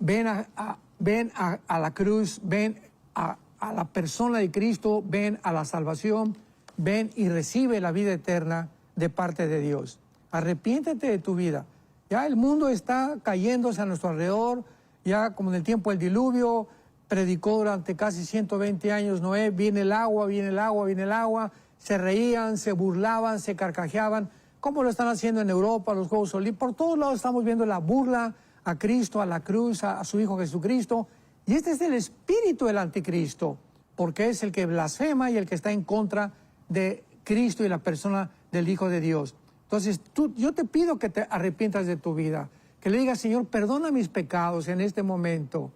ven a la cruz, ven a la persona de Cristo, ven a la salvación, ven y recibe la vida eterna de parte de Dios. Arrepiéntete de tu vida. Ya el mundo está cayéndose a nuestro alrededor, ya como en el tiempo del diluvio, predicó durante casi 120 años Noé, viene el agua, viene el agua, viene el agua, se reían, se burlaban, se carcajeaban, como lo están haciendo en Europa, los Juegos Olímpicos. Por todos lados estamos viendo la burla a Cristo, a la cruz, a su Hijo Jesucristo. Y este es el espíritu del anticristo, porque es el que blasfema y el que está en contra de Cristo y la persona del Hijo de Dios. Entonces, yo te pido que te arrepientas de tu vida, que le digas, Señor, perdona mis pecados en este momento.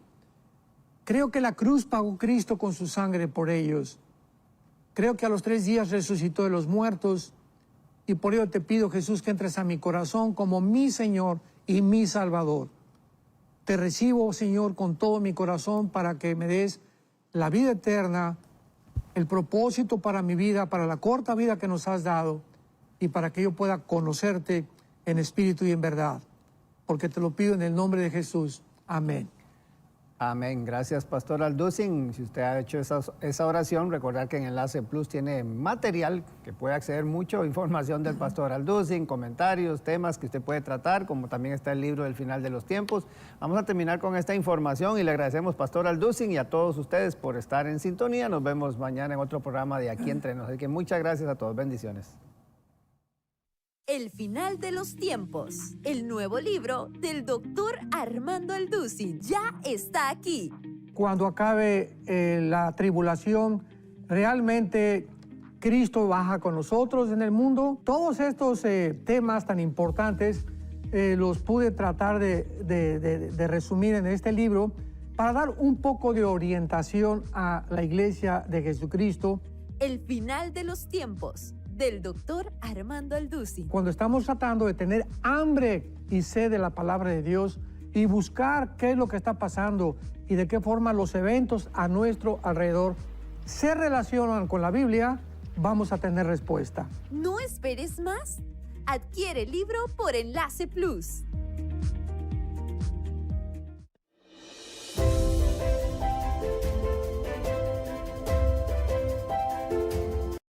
Creo que la cruz pagó Cristo con su sangre por ellos. Creo que a los 3 días resucitó de los muertos. Y por ello te pido, Jesús, que entres a mi corazón como mi Señor y mi Salvador. Te recibo, Señor, con todo mi corazón para que me des la vida eterna, el propósito para mi vida, para la corta vida que nos has dado y para que yo pueda conocerte en espíritu y en verdad. Porque te lo pido en el nombre de Jesús. Amén. Amén. Gracias, Pastor Alducin. Si usted ha hecho esa oración, recordar que en Enlace Plus tiene material que puede acceder mucho, información del Pastor Alducin, comentarios, temas que usted puede tratar, como también está el libro del Final de los Tiempos. Vamos a terminar con esta información y le agradecemos, Pastor Alducin, y a todos ustedes por estar en sintonía. Nos vemos mañana en otro programa de Aquí Entre Nos. Así que muchas gracias a todos. Bendiciones. El Final de los Tiempos, el nuevo libro del doctor Armando Alducin, ya está aquí. Cuando acabe la tribulación, realmente Cristo baja con nosotros en el mundo. Todos estos temas tan importantes los pude tratar de resumir en este libro para dar un poco de orientación a la Iglesia de Jesucristo. El Final de los Tiempos, del doctor Armando Alducin. Cuando estamos tratando de tener hambre y sed de la palabra de Dios y buscar qué es lo que está pasando y de qué forma los eventos a nuestro alrededor se relacionan con la Biblia, vamos a tener respuesta. No esperes más. Adquiere el libro por Enlace Plus.